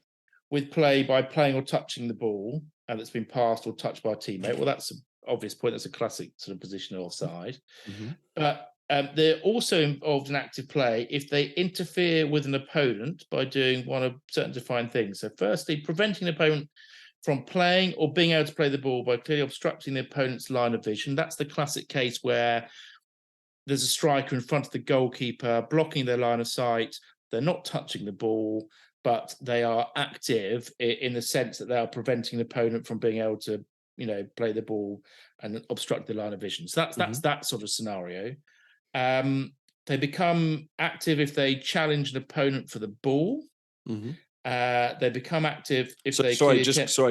with play by playing or touching the ball that's been passed or touched by a teammate. Well, that's an obvious point. That's a classic sort of position of offside. But they're also involved in active play if they interfere with an opponent by doing one of certain defined things. So firstly, preventing the opponent from playing or being able to play the ball by clearly obstructing the opponent's line of vision. That's the classic case where there's a striker in front of the goalkeeper blocking their line of sight. They're not touching the ball, but they are active in the sense that they are preventing the opponent from being able to, play the ball and obstruct the line of vision. So that's that sort of scenario. They become active if they challenge an opponent for the ball. They become active if they.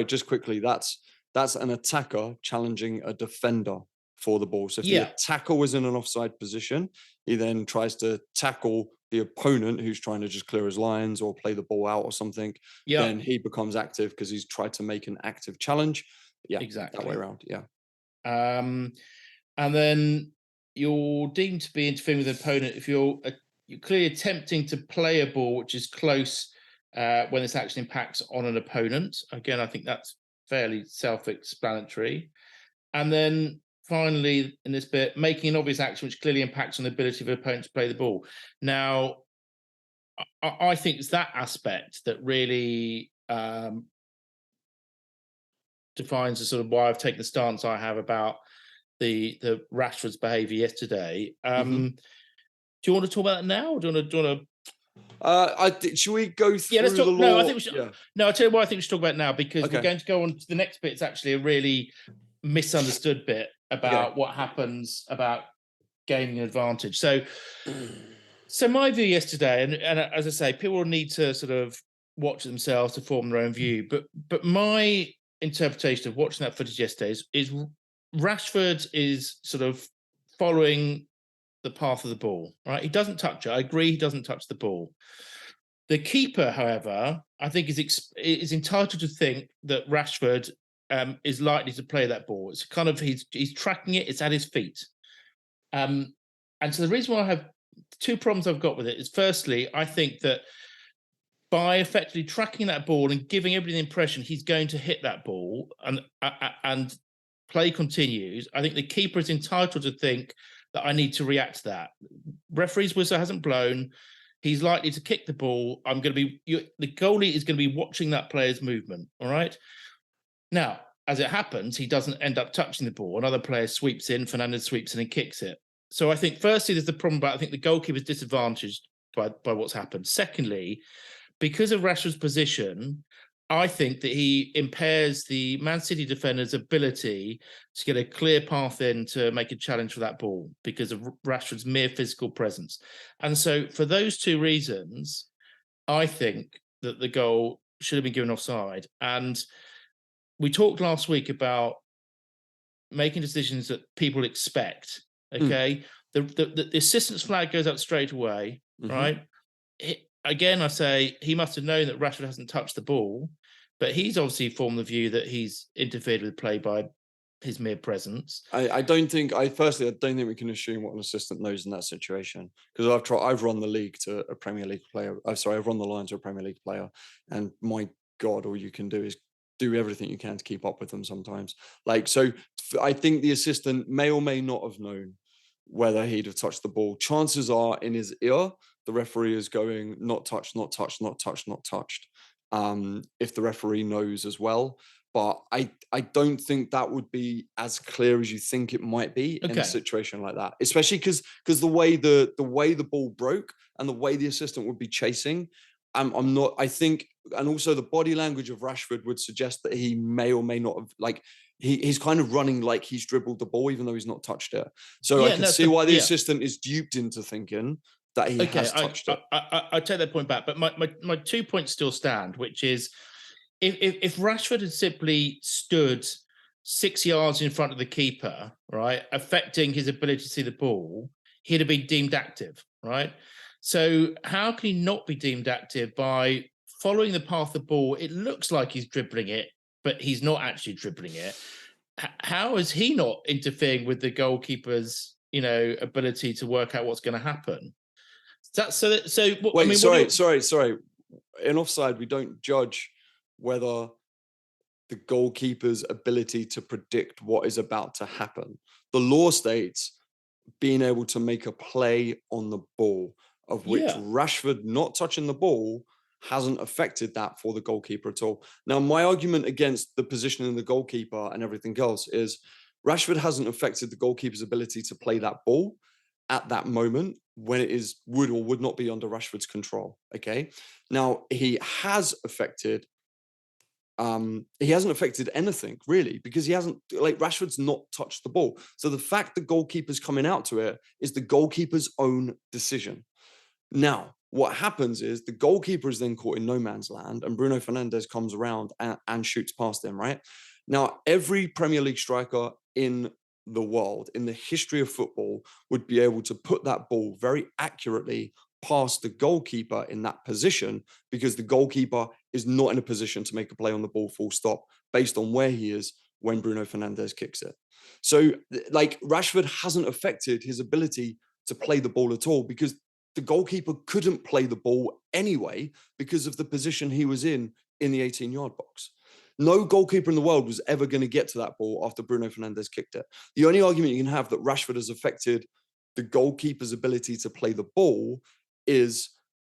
Just quickly. That's an attacker challenging a defender for the ball. So if the attacker was in an offside position, he then tries to tackle the opponent who's trying to just clear his lines or play the ball out or something. Then he becomes active because he's tried to make an active challenge. Yeah, exactly. That way around. Yeah. And then you're deemed to be interfering with an opponent if you're clearly attempting to play a ball which is close when this action impacts on an opponent. Again, I think that's fairly self-explanatory. And then finally, in this bit, making an obvious action which clearly impacts on the ability of an opponent to play the ball. Now, I think it's that aspect that really defines the sort of why I've taken the stance I have about the Rashford's behaviour yesterday. Do you want to talk about that now, or do you want to? Should we go through the law? No, I think we should. Yeah. No, I'll tell you what I think we should talk about now, because we're going to go on to the next bit. It's actually a really misunderstood bit about what happens about gaining an advantage. So my view yesterday, and as I say, people will need to sort of watch themselves to form their own view. But my interpretation of watching that footage yesterday is Rashford is sort of following the path of the ball, right? He doesn't touch it. I agree, he doesn't touch the ball. The keeper, however, I think is entitled to think that Rashford is likely to play that ball. It's kind of he's tracking it. It's at his feet. And so the reason why I have two problems I've got with it is, firstly, I think that by effectively tracking that ball and giving everybody the impression he's going to hit that ball and play continues, I think the keeper is entitled to think that I need to react to that. Referee's whistle hasn't blown. He's likely to kick the ball. The goalie is going to be watching that player's movement. All right. Now, as it happens, he doesn't end up touching the ball. Another player sweeps in, Fernandes sweeps in and kicks it. So I think, firstly, there's the problem about, I think the goalkeeper's disadvantaged by what's happened. Secondly, because of Rashford's position, I think that he impairs the Man City defender's ability to get a clear path in to make a challenge for that ball because of Rashford's mere physical presence. And so for those two reasons, I think that the goal should have been given offside. And we talked last week about making decisions that people expect. Okay. The assistant's flag goes up straight away, right? Again, I say he must have known that Rashford hasn't touched the ball, but he's obviously formed the view that he's interfered with play by his mere presence. I don't think we can assume what an assistant knows in that situation, because I've run the league to a Premier League player. I've run the line to a Premier League player, and my God, all you can do is do everything you can to keep up with them sometimes. So I think the assistant may or may not have known whether he'd have touched the ball. Chances are, in his ear, the referee is going, not touched, not touched, not touched, not touched. If the referee knows as well. But I don't think that would be as clear as you think it might be in a situation like that, especially because the way the ball broke and the way the assistant would be chasing. I think, and also the body language of Rashford would suggest that he may or may not have, he's kind of running like he's dribbled the ball, even though he's not touched it. So I can see why the assistant is duped into thinking that he has touched it. I take that point back, but my 2 points still stand, which is if Rashford had simply stood 6 yards in front of the keeper, right, affecting his ability to see the ball, he'd have been deemed active, right? So how can he not be deemed active by following the path of the ball? It looks like he's dribbling it, but he's not actually dribbling it. How is he not interfering with the goalkeeper's, ability to work out what's going to happen? Sorry. In offside, we don't judge whether the goalkeeper's ability to predict what is about to happen. The law states being able to make a play on the ball, of which Rashford not touching the ball hasn't affected that for the goalkeeper at all. Now, my argument against the positioning of the goalkeeper and everything else is Rashford hasn't affected the goalkeeper's ability to play that ball at that moment when it would or would not be under Rashford's control. Okay. Now, he hasn't affected anything really, because Rashford's not touched the ball. So the fact the goalkeeper's coming out to it is the goalkeeper's own decision. Now, what happens is the goalkeeper is then caught in no man's land, and Bruno Fernandes comes around and shoots past him, right? Now, every Premier League striker in the world, in the history of football, would be able to put that ball very accurately past the goalkeeper in that position, because the goalkeeper is not in a position to make a play on the ball full stop based on where he is when Bruno Fernandes kicks it. So Rashford hasn't affected his ability to play the ball at all, because the goalkeeper couldn't play the ball anyway because of the position he was in the 18-yard box. No goalkeeper in the world was ever going to get to that ball after Bruno Fernandes kicked it. The only argument you can have that Rashford has affected the goalkeeper's ability to play the ball is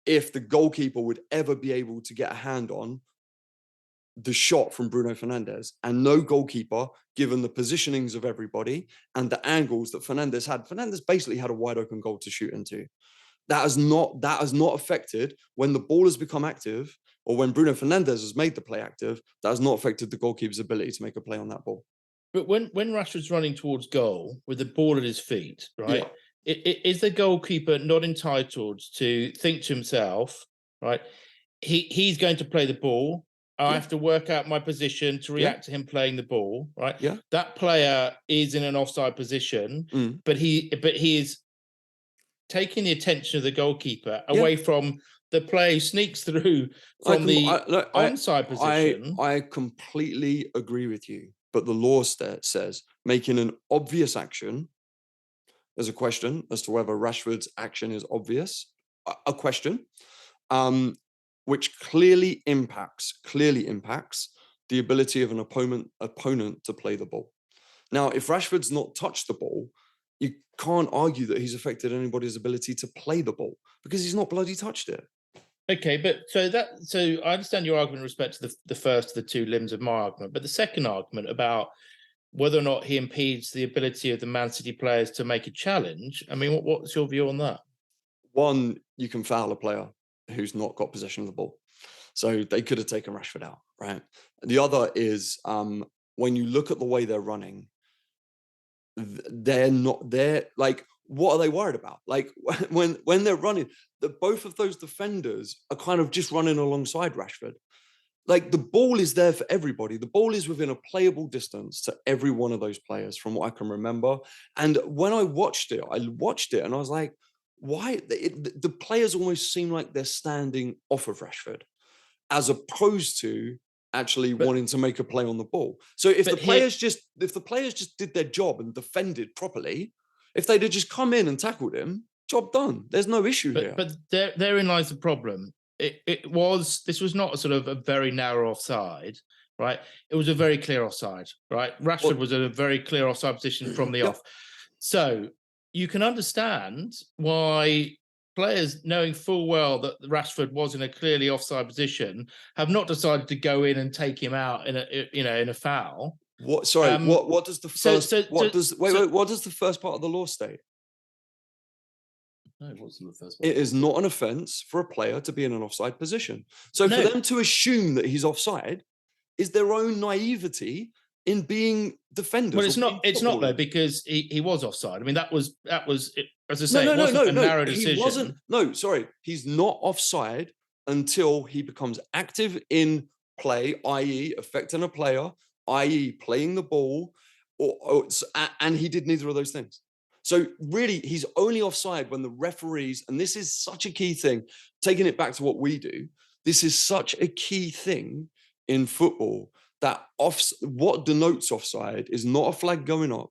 if the goalkeeper would ever be able to get a hand on the shot from Bruno Fernandes, and no goalkeeper, given the positionings of everybody and the angles that Fernandes basically had a wide open goal to shoot into. That has not affected when the ball has become active, or when Bruno Fernandes has made the play active. That has not affected the goalkeeper's ability to make a play on that ball. But when Rashford's running towards goal with the ball at his feet, right? Yeah. Is the goalkeeper not entitled to think to himself, right? He's going to play the ball. I have to work out my position to react to him playing the ball, right? Yeah. That player is in an offside position, but he is taking the attention of the goalkeeper away from the player who sneaks through from the onside position. I completely agree with you, but the law says making an obvious action. There's a question as to whether Rashford's action is obvious. A question, which clearly impacts the ability of an opponent to play the ball. Now, if Rashford's not touched the ball, you can't argue that he's affected anybody's ability to play the ball, because he's not bloody touched it. Okay, but so I understand your argument in respect to the first of the two limbs of my argument, but the second argument about whether or not he impedes the ability of the Man City players to make a challenge. I mean, what's your view on that? One, you can foul a player who's not got possession of the ball. So they could have taken Rashford out, right? The other is when you look at the way they're running, they're like, what are they worried about? Like when they're running, both of those defenders are kind of just running alongside Rashford. Like the ball is there for everybody. The ball is within a playable distance to every one of those players from what I can remember. And when I watched it and I was like, why? The players almost seem like they're standing off of Rashford as opposed to actually But wanting to make a play on the ball. So if the but here, players just did their job and defended properly, if they'd have just come in and tackled him, job done. There's no issue here. but therein lies the problem. This was not a sort of a very narrow offside, right? It was a very clear offside, right? Rashford was in a very clear offside position from the off. So you can understand why players, knowing full well that Rashford was in a clearly offside position, have not decided to go in and take him out in a foul. What? Sorry. What does the first? What does the first part of the law state? No, what's the first one? It is not an offence for a player to be in an offside position. So for them to assume that he's offside is their own naivety in being defenders. Well, it's not. It's not though, because he was offside. I mean, that was as I say, no, it wasn't a narrow decision. He wasn't. No, sorry, he's not offside until he becomes active in play, i.e., affecting a player, i.e., playing the ball, and he did neither of those things. So really, he's only offside when the referees, and this is such a key thing, taking it back to what we do, this is such a key thing in football that what denotes offside is not a flag going up,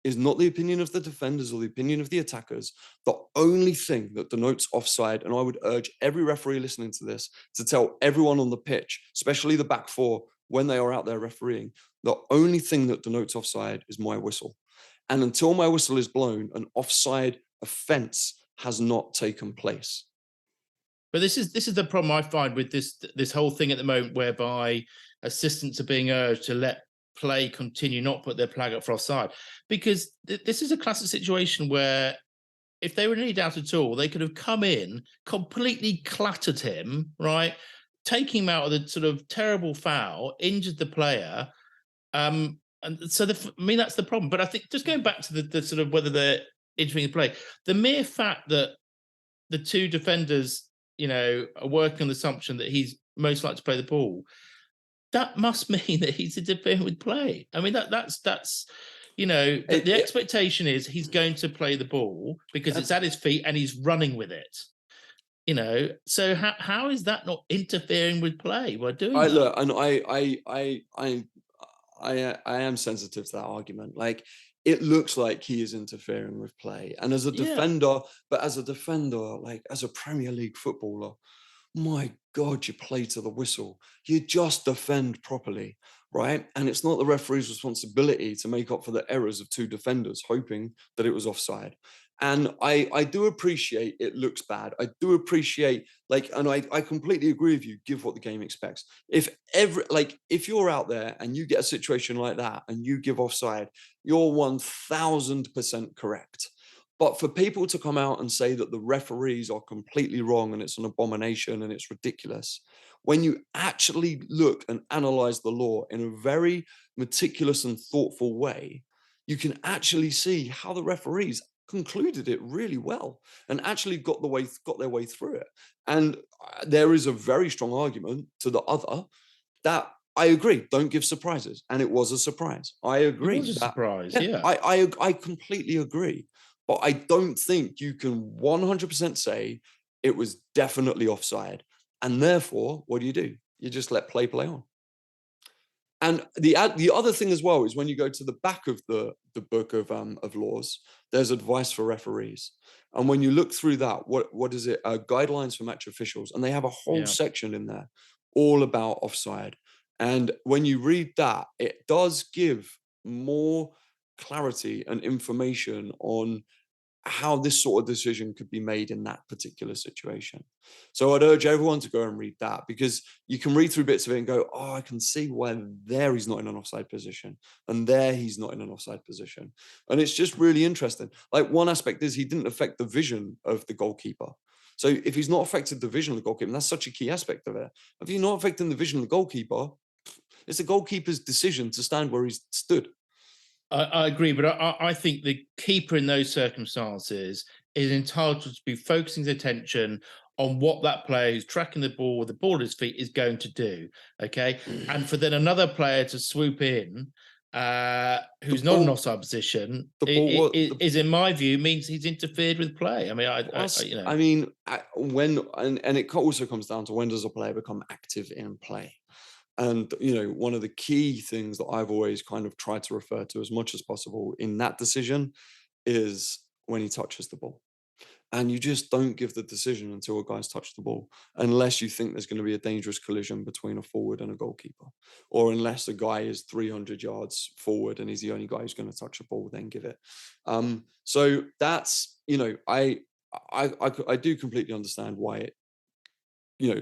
is not the opinion of the defenders or the opinion of the attackers. The only thing that denotes offside, and I would urge every referee listening to this to tell everyone on the pitch, especially the back four, when they are out there refereeing, the only thing that denotes offside is my whistle. And until my whistle is blown, an offside offence has not taken place. But this is the problem I find with this whole thing at the moment, whereby assistants are being urged to let play continue, not put their flag up for offside, because this is a classic situation where if they were in any doubt at all, they could have come in, completely clattered him, right, taking him out of the sort of terrible foul, injured the player. And so, I mean, that's the problem. But I think just going back to the sort of whether they're injuring the play, the mere fact that the two defenders, are working on the assumption that he's most likely to play the ball, that must mean that he's interfering with play. I mean, that's the expectation is he's going to play the ball because it's at his feet and he's running with it. So how is that not interfering with play by doing that? Look, and I am sensitive to that argument. Like, it looks like he is interfering with play. And as a defender, like as a Premier League footballer, my God, you play to the whistle. You just defend properly, right? And it's not the referee's responsibility to make up for the errors of two defenders, hoping that it was offside. And I do appreciate it looks bad. I do appreciate, and I completely agree with you, give what the game expects. If you're out there and you get a situation like that and you give offside, you're 1000% correct. But for people to come out and say that the referees are completely wrong and it's an abomination and it's ridiculous, when you actually look and analyze the law in a very meticulous and thoughtful way, you can actually see how the referees concluded it really well and actually got their way through it. And there is a very strong argument to the other that I agree, don't give surprises. And it was a surprise. I agree. It was a surprise, yeah. I completely agree. But I don't think you can 100% say it was definitely offside. And therefore, what do? You just let play on. And the other thing as well is when you go to the back of the book of laws, there's advice for referees. And when you look through that, what is it? Guidelines for match officials. And they have a whole section in there all about offside. And when you read that, it does give more clarity and information on how this sort of decision could be made in that particular situation. So I'd urge everyone to go and read that, because you can read through bits of it and go, oh, I can see why there he's not in an offside position and there he's not in an offside position. And it's just really interesting. Like, one aspect is he didn't affect the vision of the goalkeeper. So if he's not affected the vision of the goalkeeper, and that's such a key aspect of it. If you're not affecting the vision of the goalkeeper, it's the goalkeeper's decision to stand where he's stood. I agree, but I think the keeper in those circumstances is entitled to be focusing his attention on what that player who's tracking the ball with the ball at his feet is going to do. Okay. And for then another player to swoop in, who's not in offside position, is in my view means he's interfered with play. I mean, I mean, when and it also comes down to, when does a player become active in play? And, one of the key things that I've always kind of tried to refer to as much as possible in that decision is when he touches the ball. And you just don't give the decision until a guy's touched the ball, unless you think there's going to be a dangerous collision between a forward and a goalkeeper, or unless the guy is 300 yards forward and he's the only guy who's going to touch the ball, then give it. So that's, I do completely understand why it,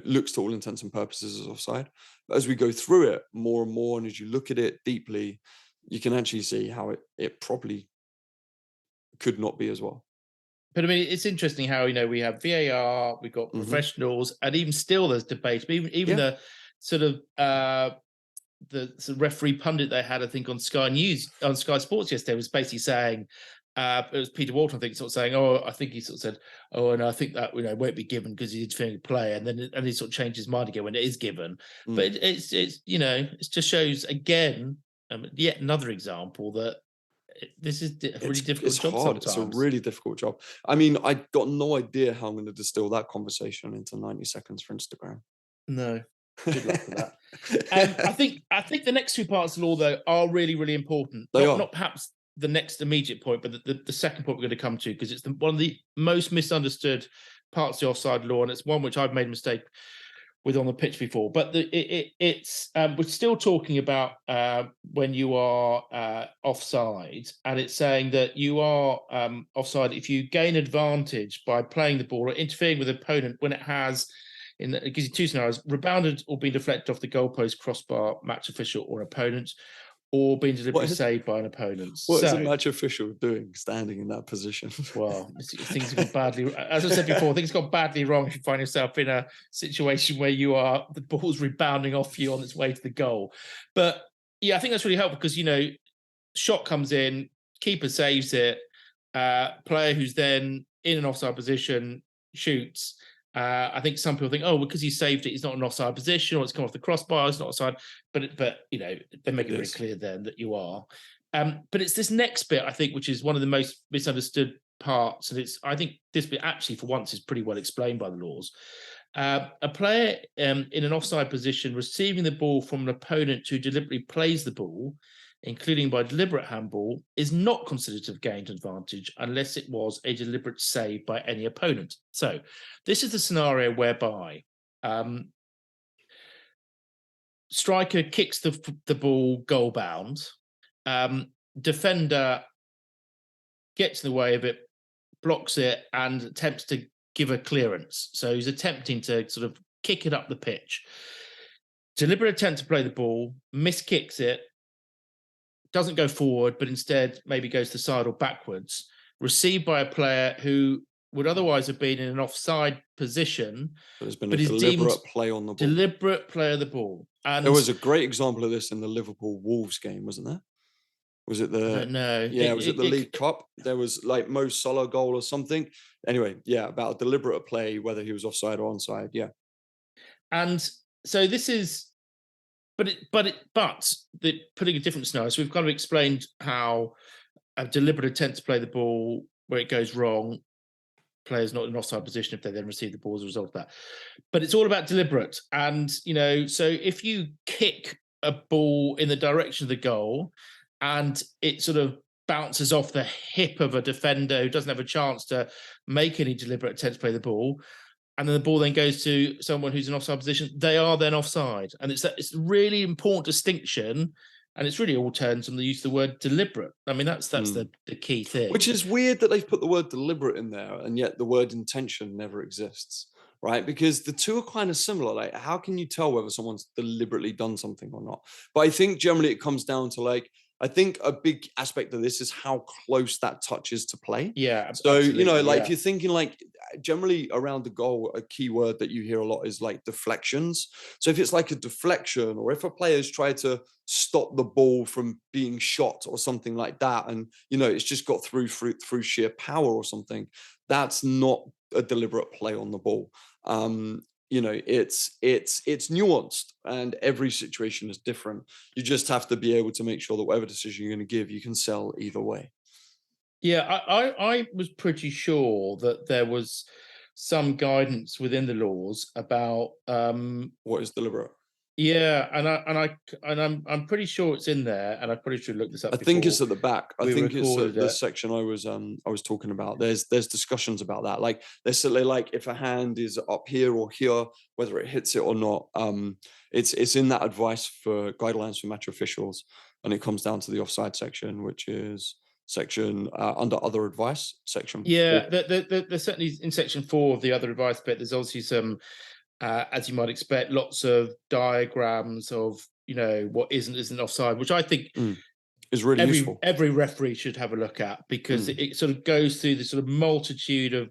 looks to all intents and purposes as offside. But as we go through it more and more, and as you look at it deeply, you can actually see how it probably could not be as well. But I mean, it's interesting how, we have VAR, we've got professionals, and even still there's debate. But even the sort of the referee pundit they had, I think, on Sky Sports yesterday, was basically saying, it was Peter Walton, I think, sort of saying, I think he sort of said, and I think that won't be given because he's interfering with play, and then he sort of changed his mind again when it is given. But it's it just shows again, yet another example that this is a really difficult job. Hard. Sometimes. It's a really difficult job. I mean, I got no idea how I'm going to distill that conversation into 90 seconds for Instagram. No. Good luck with that. I think the next two parts of the law, though, are really, really important. Not perhaps the next immediate point, but the second point we're going to come to, because it's one of the most misunderstood parts of the offside law, and it's one which I've made a mistake with on the pitch before. But we're still talking about when you are offside, and it's saying that you are offside if you gain advantage by playing the ball or interfering with an opponent when it has. It gives you two scenarios: rebounded or been deflected off the goalpost, crossbar, match official, or opponent, or being deliberately saved by an opponent. What is a match official doing standing in that position? Well, things have gone badly. As I said before, things got badly wrong if you find yourself in a situation where the ball's rebounding off you on its way to the goal. But yeah, I think that's really helpful because, shot comes in, keeper saves it, player who's then in an offside position shoots. I think some people think, because he saved it, he's not in an offside position, or it's come off the crossbar, it's not offside. But they make it very clear then that you are. But it's this next bit, I think, which is one of the most misunderstood parts, and I think this bit actually, for once, is pretty well explained by the laws. A player in an offside position receiving the ball from an opponent who deliberately plays the ball, including by deliberate handball, is not considered to have gained advantage unless it was a deliberate save by any opponent. So this is the scenario whereby striker kicks the ball goal bound, defender gets in the way of it, blocks it, and attempts to give a clearance. So he's attempting to sort of kick it up the pitch. Deliberate attempt to play the ball, miskicks it, doesn't go forward, but instead maybe goes to the side or backwards, received by a player who would otherwise have been in an offside position. But there's been a deliberate play on the ball. Deliberate play of the ball. And there was a great example of this in the Liverpool-Wolves game, wasn't there? Was it the... I don't know. Yeah, was it the League Cup? There was like Mo Salah goal or something. Anyway, yeah, about a deliberate play, whether he was offside or onside, yeah. And so this is... But putting a different scenario, so we've kind of explained how a deliberate attempt to play the ball where it goes wrong, players not in an offside position if they then receive the ball as a result of that. But it's all about deliberate. And, so if you kick a ball in the direction of the goal and it sort of bounces off the hip of a defender who doesn't have a chance to make any deliberate attempt to play the ball, and then the ball then goes to someone who's in offside position, they are then offside. And it's a really important distinction and it's really all turns on the use of the word deliberate. I mean, that's Mm. the key thing. Which is weird that they've put the word deliberate in there, and yet the word intention never exists, right? Because the two are kind of similar. Like, how can you tell whether someone's deliberately done something or not? But I think generally it comes down to like, I think a big aspect of this is how close that touch is to play. Yeah, So, absolutely. like if Yeah, you're thinking like generally around the goal, a key word that you hear a lot is like deflections. So if it's like a deflection, or if a player's tried to stop the ball from being shot or something like that, and it's just got through sheer power or something, that's not a deliberate play on the ball. It's nuanced, and every situation is different. You just have to be able to make sure that whatever decision you're going to give, you can sell either way. yeah. I was pretty sure that there was some guidance within the laws about What is deliberate? yeah, and I'm pretty sure it's in there, and I probably should look this I up think before it's at the back. I we think it's recorded the it. section I was talking about. There's discussions about that. Like there's certainly like if a hand is up here or here, whether it hits it or not. It's in that advice for guidelines for match officials, and it comes down to the offside section, which is section under other advice, section 4. Yeah, there's certainly in section 4 of the other advice bit. There's obviously some, as you might expect, lots of diagrams of what isn't offside, which I think Is really useful. every referee should have a look at, because Mm, it sort of goes through the sort of multitude of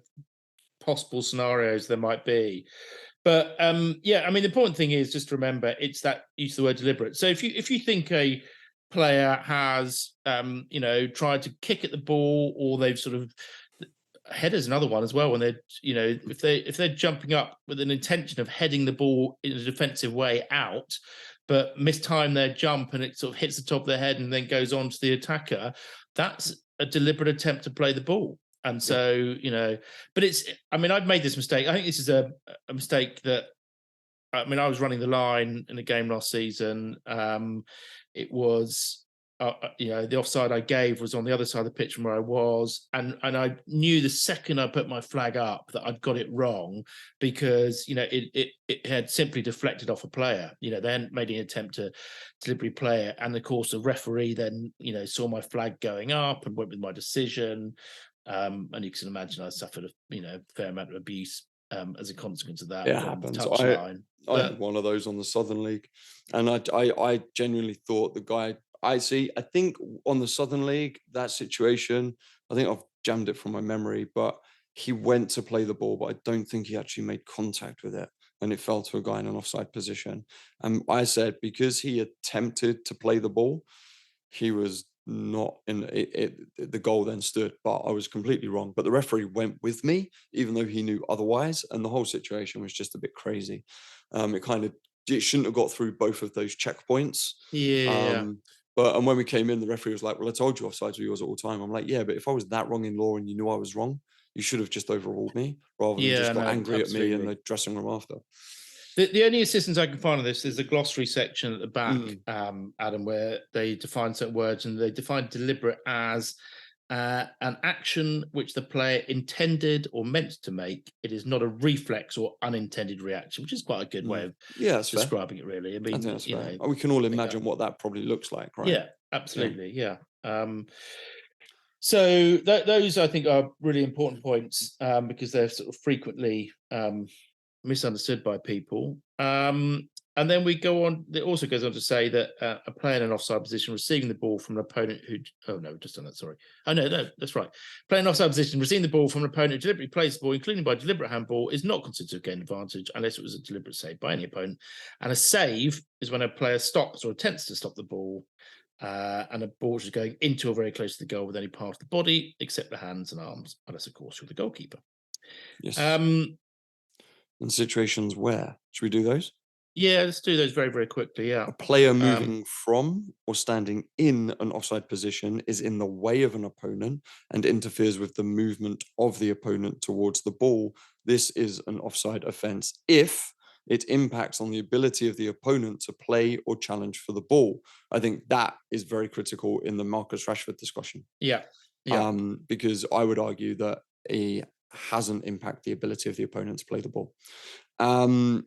possible scenarios there might be. But yeah, I mean, the important thing is just to remember it's that use of the word deliberate. So if you think a player has tried to kick at the ball, or they've sort of, header's another one as well, when they're if they're jumping up with an intention of heading the ball in a defensive way out, but mistime their jump and it sort of hits the top of their head and then goes on to the attacker, that's a deliberate attempt to play the ball. And yeah. so, but I mean, I've made this mistake. I think this is a mistake that, I mean, I was running the line in a game last season. It was, the offside I gave was on the other side of the pitch from where I was, and I knew the second I put my flag up that I'd got it wrong, because it had simply deflected off a player. They hadn't made any attempt to deliberately play it, and of course the referee then saw my flag going up and went with my decision. And you can imagine I suffered a fair amount of abuse as a consequence of that It from the happens. touchline. I had But one of those on the Southern League, and I genuinely thought the guy. I see. I think on the Southern League, that situation, I think I've jammed it from my memory, but he went to play the ball, but I don't think he actually made contact with it, and it fell to a guy in an offside position. And I said because he attempted to play the ball, he was not in it, the goal then stood, but I was completely wrong. But the referee went with me, even though he knew otherwise, and the whole situation was just a bit crazy. It shouldn't have got through both of those checkpoints. yeah, And when we came in, the referee was like, "Well, I told you offsides were yours at all time." I'm like, "Yeah, but if I was that wrong in law and you knew I was wrong, you should have just overruled me rather than yeah, just got no, angry at me in absolutely. the dressing room after." The only assistance I can find on this is a glossary section at the back, Mm, Adam, where they define certain words, and they define deliberate as an action which the player intended or meant to make. It is not a reflex or unintended reaction, which is quite a good way of yeah, that's fair. describing it, really. I I think mean, that's fair. We can all I think imagine what that probably looks like, right? yeah, Yeah. absolutely, yeah. So those I think are really important points, because they're sort of frequently misunderstood by people. And then we go on. It also goes on to say that a player in an offside position receiving the ball from an opponent who, oh no, just done that. Sorry. Oh no, that's right. Player in offside position receiving the ball from an opponent who deliberately plays the ball, including by deliberate handball, is not considered to gain advantage unless it was a deliberate save by any opponent. And a save is when a player stops or attempts to stop the ball, and a ball is going into or very close to the goal with any part of the body except the hands and arms, unless of course you're the goalkeeper. Yes. Um, And situations where should we do those? Yeah, let's do those very, very quickly. Yeah. A player Um, moving from or standing in an offside position is in the way of an opponent and interferes with the movement of the opponent towards the ball. This is an offside offence if it impacts on the ability of the opponent to play or challenge for the ball. I think that is very critical in the Marcus Rashford discussion, yeah. Yeah. because I would argue that he hasn't impacted the ability of the opponent to play the ball. Um,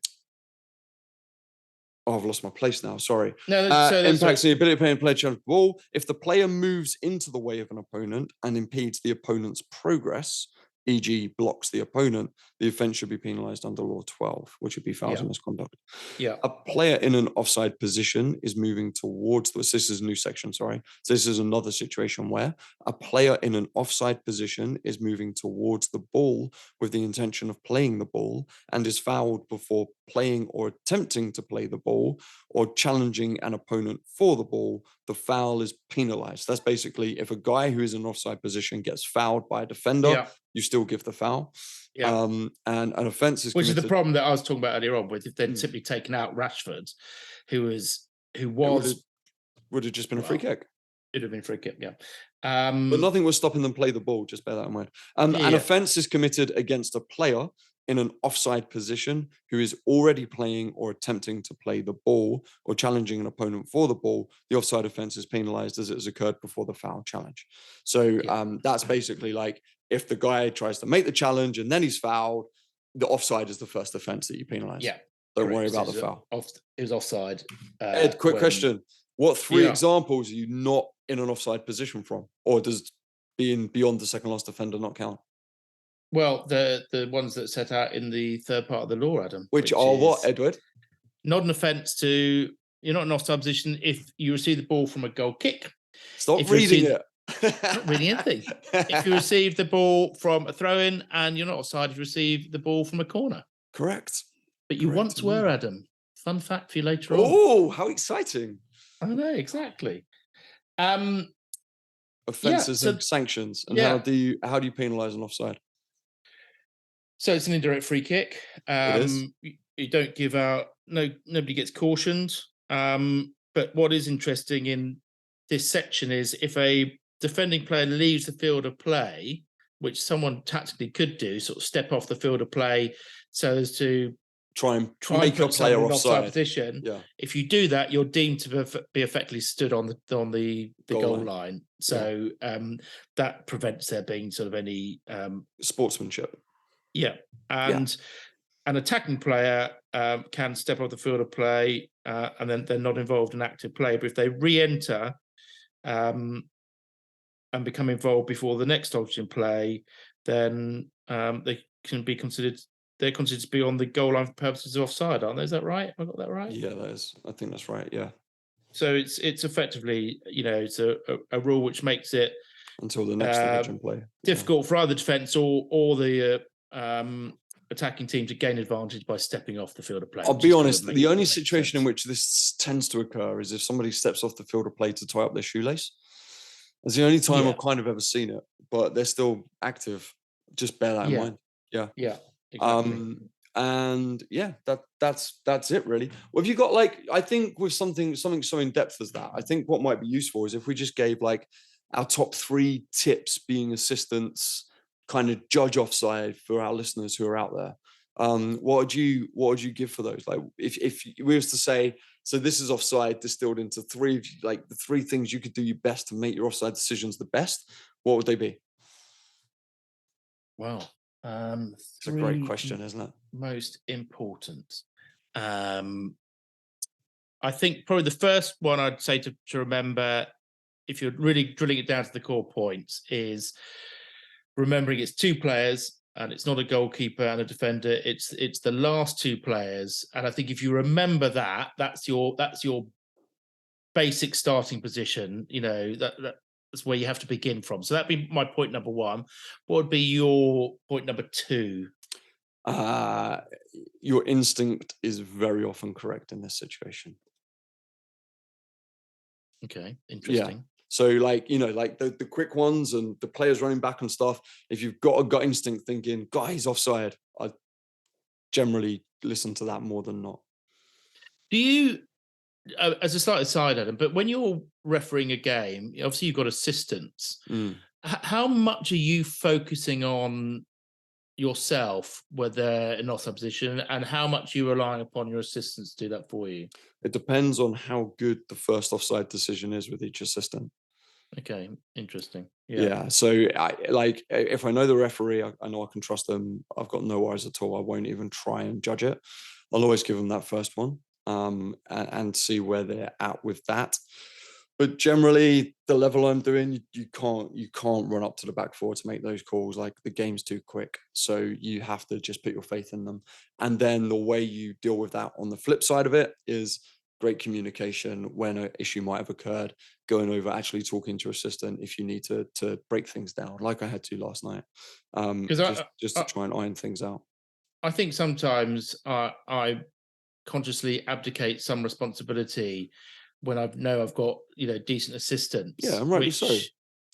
Oh, I've lost my place now. Sorry. No, so Impacts the ability of player and player to challenge the ball. If the player moves into the way of an opponent and impedes the opponent's progress, e.g., blocks the opponent, the offence should be penalised under Law 12, which would be fouls and misconduct. Yeah. A player in an offside position is moving towards this is a new section, sorry. So this is another situation where a player in an offside position is moving towards the ball with the intention of playing the ball and is fouled before playing or attempting to play the ball or challenging an opponent for the ball, the foul is penalised. That's basically if a guy who is in an offside position gets fouled by a defender, you still give the foul. Yeah. And an offence is which committed. is the problem that I was talking about earlier on with if they'd simply taken out Rashford, who would have just been a free kick. It'd have been a free kick, yeah. But nothing was stopping them play the ball, just bear that in mind. An offence is committed against a player in an offside position who is already playing or attempting to play the ball or challenging an opponent for the ball. The offside offence is penalised as it has occurred before the foul challenge. So that's basically like if the guy tries to make the challenge and then he's fouled, the offside is the first offence that you penalise. Yeah. Don't worry about the foul. It was offside. Ed, quick question. What three examples are you not in an offside position from? Or does being beyond the second last defender not count? Well, the ones that set out in the third part of the law, Adam. Which are what, Edward? Not an offence to... You're not in offside position if you receive the ball from a goal kick. Stop reading it. Not reading anything. If you receive the ball from a throw-in and you're not offside, if you receive the ball from a corner. Correct. But you once were, Adam. Fun fact for you later on. Oh, how exciting. I know, exactly. Offences and sanctions. And how do you penalise an offside? So it's an indirect free kick. It is. You don't give out, nobody gets cautioned. But what is interesting in this section is if a defending player leaves the field of play, which someone tactically could do, sort of step off the field of play so as to try and make a player offside position. Yeah. If you do that, you're deemed to be effectively stood on the goal line. So that prevents there being sort of any sportsmanship. Yeah. And an attacking player can step off the field of play and then they're not involved in active play. But if they re-enter and become involved before the next option play, then they can be considered. They're considered to be on the goal line for purposes of offside, aren't they? Is that right? Have I got that right? Yeah, that is. I think that's right. Yeah. So it's effectively, it's a rule which makes it until the next option play difficult for either defence or the attacking team to gain advantage by stepping off the field of play. I'll be honest, the only situation in which this tends to occur is if somebody steps off the field of play to tie up their shoelace. It's the only time I've kind of ever seen it, but they're still active. Just bear that in mind. Yeah. Yeah. Exactly. And that's it really. Well, have you got I think with something so in depth as that, I think what might be useful is if we just gave our top 3 tips being assistants, kind of judge offside for our listeners who are out there. What would you give for those? If we was to say, so this is offside distilled into 3, the 3 things you could do your best to make your offside decisions the best, what would they be? Wow. It's a great question, isn't it? Most important. I think probably the first one I'd say to remember, if you're really drilling it down to the core points, is remembering it's 2 players and it's not a goalkeeper and a defender. It's the last 2 players, and I think if you remember that, that's your basic starting position. That's where you have to begin from. So that'd be my point number 1. What would be your point number 2? Your instinct is very often correct in this situation. Okay, interesting. Yeah. So the quick ones and the players running back and stuff, if you've got a gut instinct thinking, God, he's offside, I generally listen to that more than not. Do you, as a slight aside, Adam, but when you're refereeing a game, obviously you've got assistants. How much are you focusing on yourself, whether in offside position, and how much are you relying upon your assistants to do that for you? It depends on how good the first offside decision is with each assistant. Okay, interesting. Yeah. So if I know the referee, I know I can trust them. I've got no worries at all. I won't even try and judge it. I'll always give them that first one. and see where they're at with that. But generally, the level I'm doing, you can't run up to the back four to make those calls. Like, the game's too quick, so you have to just put your faith in them. And then the way you deal with that on the flip side of it is great communication when an issue might have occurred, going over, actually talking to your assistant if you need to break things down, like I had to last night, Because just to try and iron things out. I think sometimes I consciously abdicate some responsibility when I know I've got decent Yeah, assistants, and rightly so. which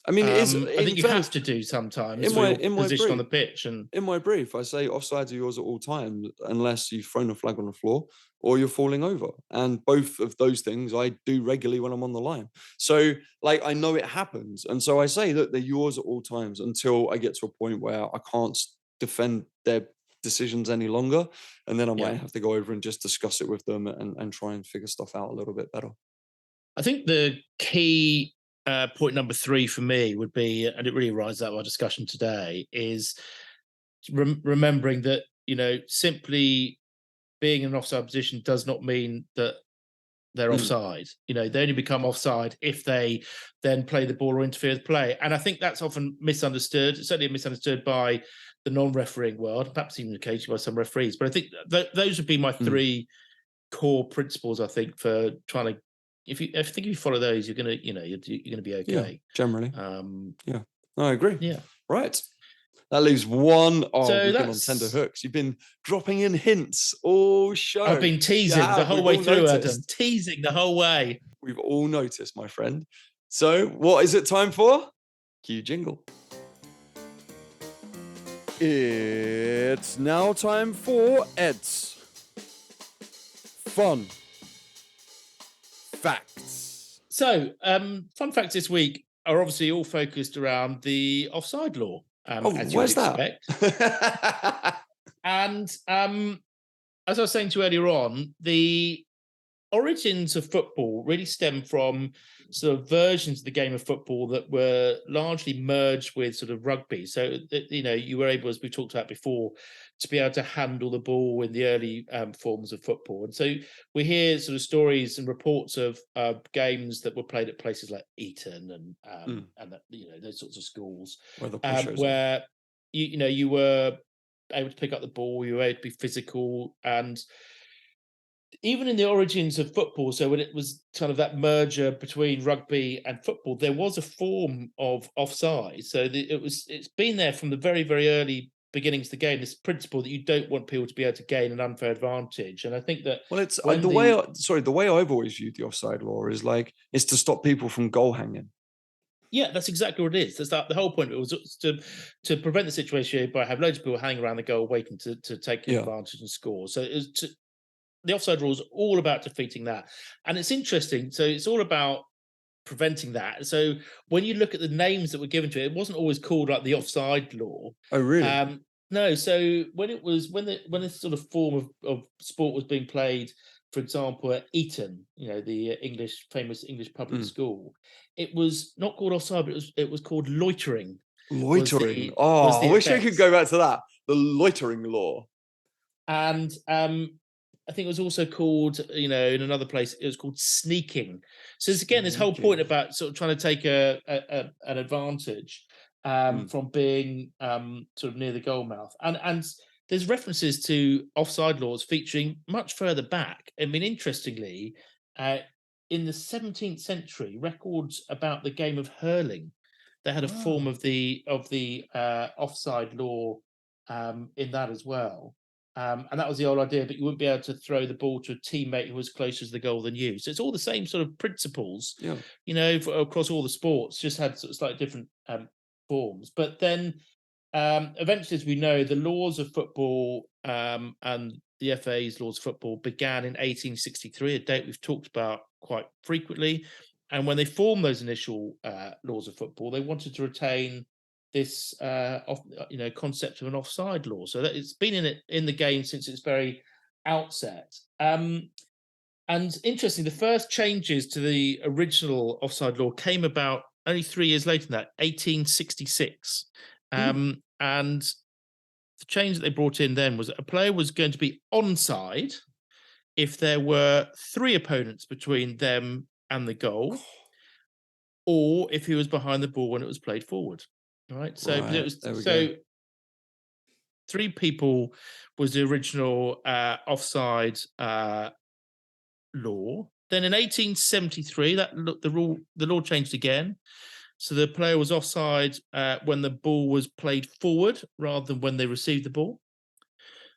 I mean, it is, I in think you have fairness, to do sometimes in for my your in my position on brief, the pitch. And in my brief, I say offsides are yours at all times unless you've thrown a flag on the floor or you're falling over. And both of those things I do regularly when I'm on the line. So, like, I know it happens. And so I say that they're yours at all times until I get to a point where I can't defend their decisions any longer. And then I yeah, might have to go over and just discuss it with them and try and figure stuff out a little bit better. I think the key point number 3 for me would be, and it really rises out of our discussion today, is remembering that simply being in an offside position does not mean that they're Mm, offside. They only become offside if they then play the ball or interfere with play. And I think that's often misunderstood, certainly misunderstood by the non-refereeing world, perhaps even occasionally by some referees. But I think those would be my mm. 3 core principles, I think, for trying to, if you follow those, you're gonna, you're gonna be Yeah, okay. generally. Um, Yeah, I agree. yeah. Right. That leaves one. Oh, So we've been on tender that's hooks. You've been dropping in hints all I've show. been You teasing the have. whole We've way all through, Adam. noticed. Teasing the whole way. We've all noticed, my friend. So, what is it time for? Cue jingle. It's now time for Ed's Fun Facts. So, fun facts this week are obviously all focused around the offside law, Oh, as you would where's that? expect. And as I was saying to you earlier on, the origins of football really stem from sort of versions of the game of football that were largely merged with sort of rugby. So that, you were able, as we talked about before, to be able to handle the ball in the early forms of football. And so we hear sort of stories and reports of games that were played at places like Eton and that, those sorts of schools, Where the pushers are. where you were able to pick up the ball, you were able to be physical. And even in the origins of football, so when it was kind of that merger between rugby and football, there was a form of offside. So it's been there from the very, very early beginnings of the game, this principle that you don't want people to be able to gain an unfair advantage. And I think that Well, it's when the way I've always viewed the offside law is like, it's to stop people from goal hanging. yeah, that's exactly what it is. That's the whole point. It was to prevent the situation by have loads of people hanging around the goal waiting to take an Yeah. advantage and score. So it was the offside rule is all about defeating that. And it's interesting. So it's all about preventing that. So when you look at the names that were given to it, it wasn't always called like the offside law. Oh, really? No, so when it was when this sort of form of sport was being played, for example, at Eton, the famous English public Mm. school, it was not called offside, but it was called loitering. Was Loitering. the Oh, I wish I could offence. go back to that. The loitering law. And I think it was also called, in another place, it was called sneaking. So it's, again, this whole point Sneaking. about sort of trying to take an advantage from being sort of near the goal mouth. And there's references to offside laws featuring much further back. I mean, interestingly, in the 17th century, records about the game of hurling, they had a form Oh. of the offside law in that as well. And that was the old idea, but you wouldn't be able to throw the ball to a teammate who was closer to the goal than you. So it's all the same sort of principles, Yeah. across all the sports, just had sort of slightly different forms. But then eventually, as we know, the laws of football and the FA's laws of football began in 1863, a date we've talked about quite frequently. And when they formed those initial laws of football, they wanted to retain this concept of an offside law. So that it's been in the game since its very outset. And interesting, the first changes to the original offside law came about only 3 years later than that, 1866. And the change that they brought in then was that a player was going to be onside if there were 3 opponents between them and the goal, or if he was behind the ball when it was played forward. Right. So it was there we go. 3 people was the original offside law. Then in 1873, the law changed again. So the player was offside when the ball was played forward rather than when they received the ball.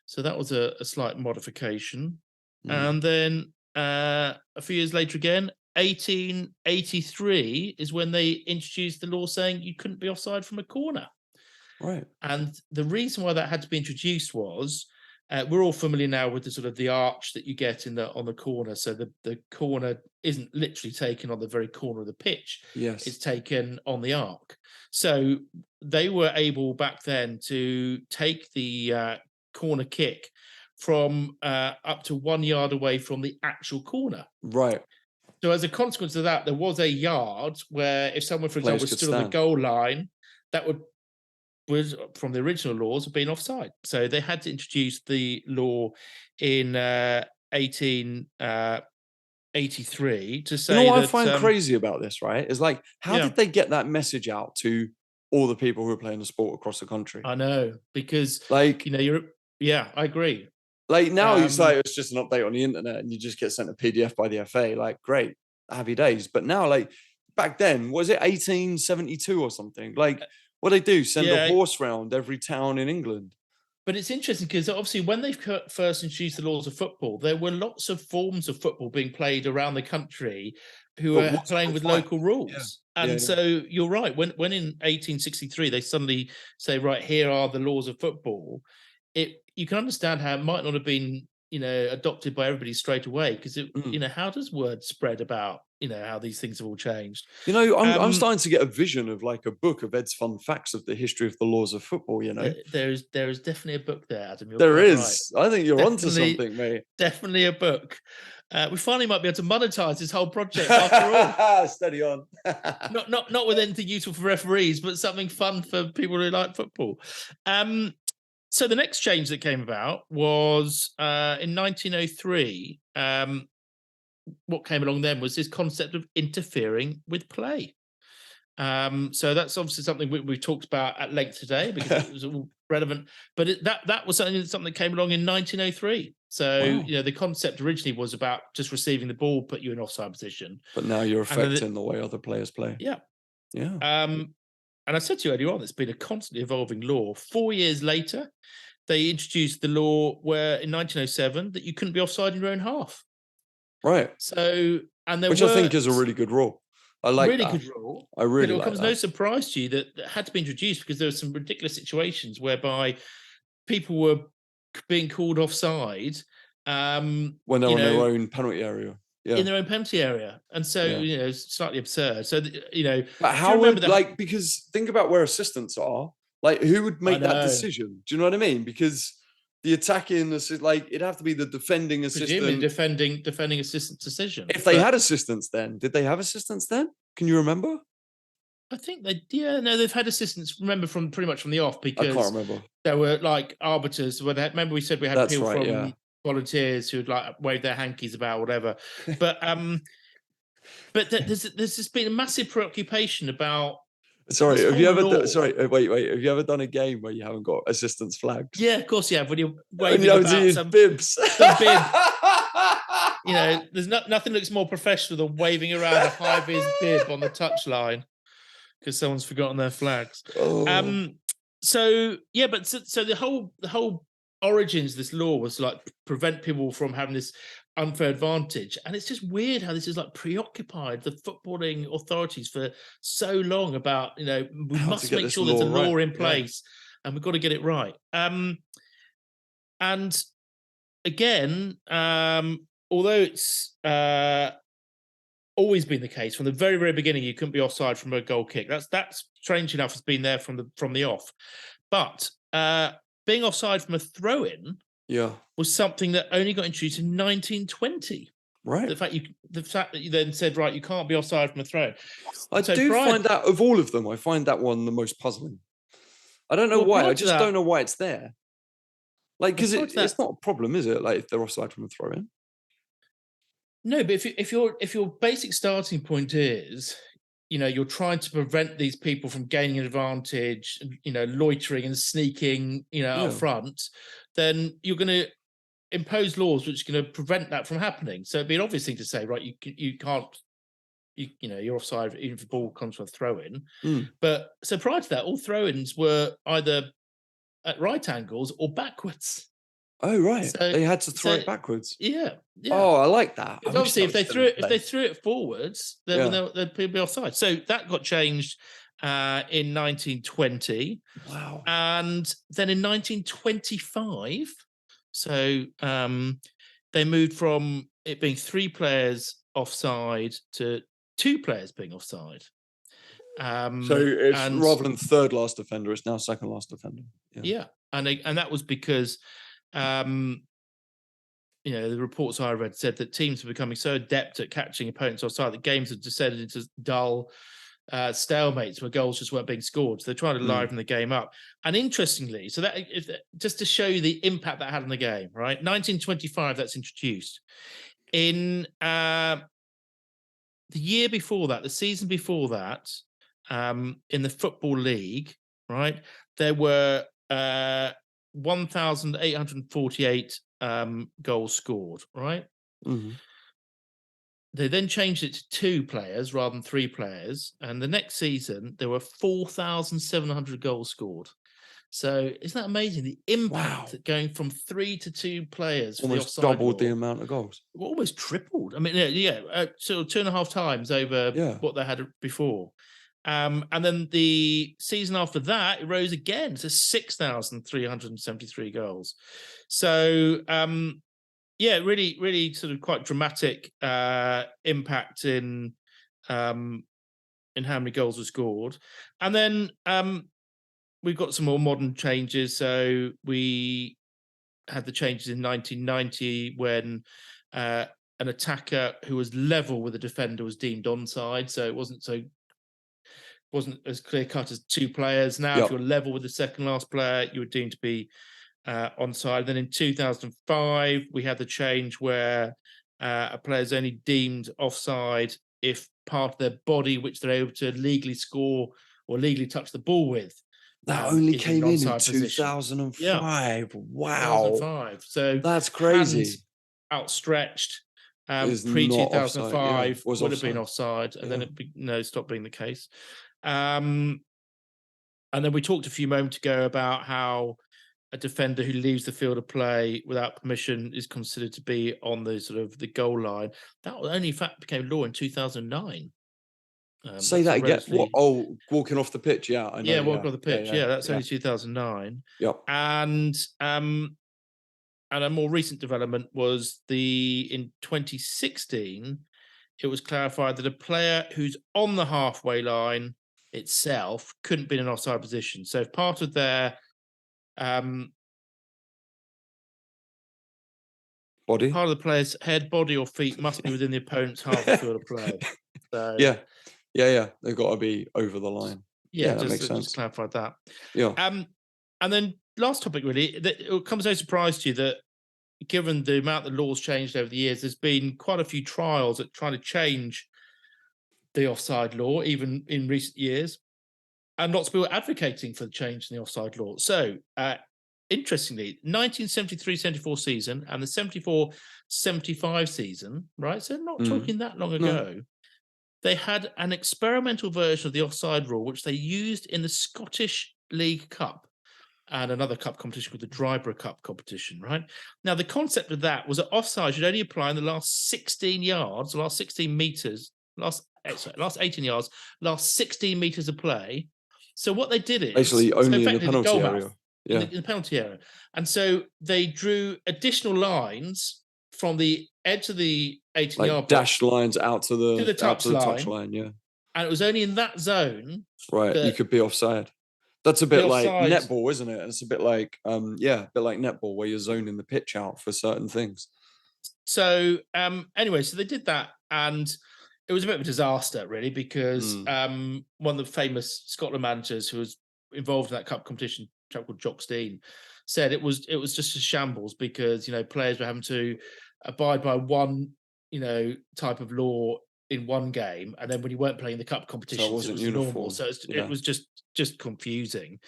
So that was a slight modification. And then a few years later again, 1883 is when they introduced the law saying you couldn't be offside from a corner. Right. And the reason why that had to be introduced was we're all familiar now with the sort of the arch that you get on the corner. So the corner isn't literally taken on the very corner of the pitch. Yes. It's taken on the arc. So they were able back then to take the corner kick from up to 1 yard away from the actual corner. Right. So as a consequence of that, there was a yard where if someone, for example, was could stood on the stand. goal line, that was from the original laws of being offside. So they had to introduce the law in 1883 to say You know what that. I find crazy about this, right? Is like, how Yeah. did they get that message out to all the people who are playing the sport across the country? I know, because Like, yeah, I agree. Like now it's like it's just an update on the internet and you just get sent a PDF by the FA. Like, great, happy days. But now, like back then, was it 1872 or something? Like, what they do? Send a horse round every town in England. But it's interesting because obviously when they first introduced the laws of football, there were lots of forms of football being played around the country who were playing with local rules. Yeah. And so you're right. When in 1863 they suddenly say, right, here are the laws of football, you can understand how it might not have been, adopted by everybody straight away, because how does word spread about, how these things have all changed? I'm starting to get a vision of like a book of Ed's fun facts of the history of the laws of football. There is definitely a book there, Adam. You're there quite is. Right. I think you're onto something, mate. Definitely a book. We finally might be able to monetize this whole project after all. Steady on. not with anything useful for referees, but something fun for people who like football. So the next change that came about was in 1903. What came along then was this concept of interfering with play. So that's obviously something we've talked about at length today because it was all relevant. But that was something that came along in 1903. So the concept originally was about just receiving the ball, put you in offside position. But now you're affecting the way other players play. Yeah. Yeah. And I said to you earlier on, it's been a constantly evolving law. 4 years later, they introduced the law where in 1907 that you couldn't be offside in your own half. Right. So, and which I think is a really good rule. I like really that. Good rule. I really it like comes that. No surprise to you that had to be introduced because there were some ridiculous situations whereby people were being called offside when they're on their own penalty area. Yeah. In their own penalty area, and so it's slightly absurd. So but how would because think about where assistants are. Like, who would make that decision? Do you know what I mean? Because the attacking is like it'd have to be the defending assistant. Defending assistant decision. If they had assistants, then did they have assistants then? Can you remember? I think they've had assistants. Remember from pretty much from the off because I can't remember. There were like arbiters. Remember we said we had people from volunteers who'd like wave their hankies about whatever. But there's just been a massive preoccupation about. Sorry, have you ever? Wait. Have you ever done a game where you haven't got assistants flags? Yeah, of course you have. When you're waving about some bibs, some bib. There's nothing looks more professional than waving around a high-vis bib on the touchline because someone's forgotten their flags. So the whole origins of this law was like prevent people from having this unfair advantage, and it's just weird how this is like preoccupied the footballing authorities for so long about we must make sure there's a law in place and we've got to get it right. And again, although it's always been the case from the very, very beginning, you couldn't be offside from a goal kick. That's strange enough. It's been there from the off, but being offside from a throw-in was something that only got introduced in 1920. Right. The fact that you then said, right, you can't be offside from a throw. I find that of all of them, I find that one the most puzzling. I don't know why. I just don't know why it's there. Like, because it's not a problem, is it? Like, if they're offside from a throw-in. No, but if your basic starting point is, you're trying to prevent these people from gaining an advantage, loitering and sneaking, out Yeah. front, then you're going to impose laws which are going to prevent that from happening. So it'd be an obvious thing to say, right? You can't, you're offside even if the ball comes from a throw-in. But so prior to that, all throw-ins were either at right angles or backwards. Oh, right. So, They had to throw so it backwards. yeah. Oh, I like that. I wish Obviously, that if was they still in place. threw it forwards, then Yeah. they'd be offside. So that got changed in 1920, Wow. and then in 1925, so they moved from it being 3 players offside to 2 players being offside. So it's And rather than third last defender, it's now second last defender. yeah, and that was because the reports I read said that teams were becoming so adept at catching opponents offside that games had descended into dull stalemates where goals just weren't being scored. So they're trying to liven the game up. And interestingly, so that just to show you the impact that had on the game, right? 1925, that's introduced. In the year before that, the season before that, in the Football League, right, there were 1,848 goals scored, right? Mm-hmm. They then changed it to 2 players rather than 3 players. And the next season, there were 4,700 goals scored. So isn't that amazing? The impact going from 3 to 2 players for the Almost offside doubled the law, amount of goals. almost tripled. I mean, so 2.5 times over what they had before. And then the season after that, it rose again to 6,373 goals. So, really, really sort of quite dramatic impact in how many goals were scored. And then we've got some more modern changes. So we had the changes in 1990 when an attacker who was level with a defender was deemed onside. So it wasn't as clear cut as 2 players. Now, if you're level with the second last player, you were deemed to be onside. Then in 2005, we had the change where a player is only deemed offside if part of their body, which they're able to legally score or legally touch the ball with, that only is came in onside 2005. Yeah. Wow. 2005. So that's crazy. Hands outstretched Is pre not offside. 2005 Was would have been offside. offside, and then it stopped being the case. And then we talked a few moments ago about how a defender who leaves the field of play without permission is considered to be on the sort of the goal line. That only in fact became law in 2009. Say that again. What? Oh, walking off the pitch. Yeah, I know. Walk off the pitch. Yeah, that's only 2009. Yep. And a more recent development was in 2016, it was clarified that a player who's on the halfway line itself couldn't be in an offside position. So if part of their body, part of the player's head, body, or feet must be within the opponent's half the field of play. So yeah, they've got to be over the line. Yeah, that makes sense. Just clarified that. Yeah. And then last topic, really, it comes no surprise to you that given the amount that laws changed over the years, there's been quite a few trials at trying to change the offside law, even in recent years, and lots of people advocating for the change in the offside law. So, interestingly, 1973-74 season and the 74-75 season, right? So not talking that long ago, they had an experimental version of the offside rule, which they used in the Scottish League Cup and another cup competition called the Drybrough Cup competition, right? Now, the concept of that was that offside should only apply in the last 16 yards, the last 16 meters, last 18 yards, last 16 meters of play. So what they did is basically only in the penalty area. In the penalty area. And so they drew additional lines from the edge of the 18-yard dashed lines out to the touch line. Yeah. And it was only in that zone. Right. You could be offside. That's a bit like netball, isn't it? It's a bit like, a bit like netball where you're zoning the pitch out for certain things. So anyway, so they did that, and it was a bit of a disaster, really, because one of the famous Scotland managers who was involved in that cup competition, a chap called Jock Stein, said it was just a shambles because players were having to abide by one type of law in one game, and then when you weren't playing the cup competitions, it wasn't was normal. uniform. So Yeah. it was just confusing.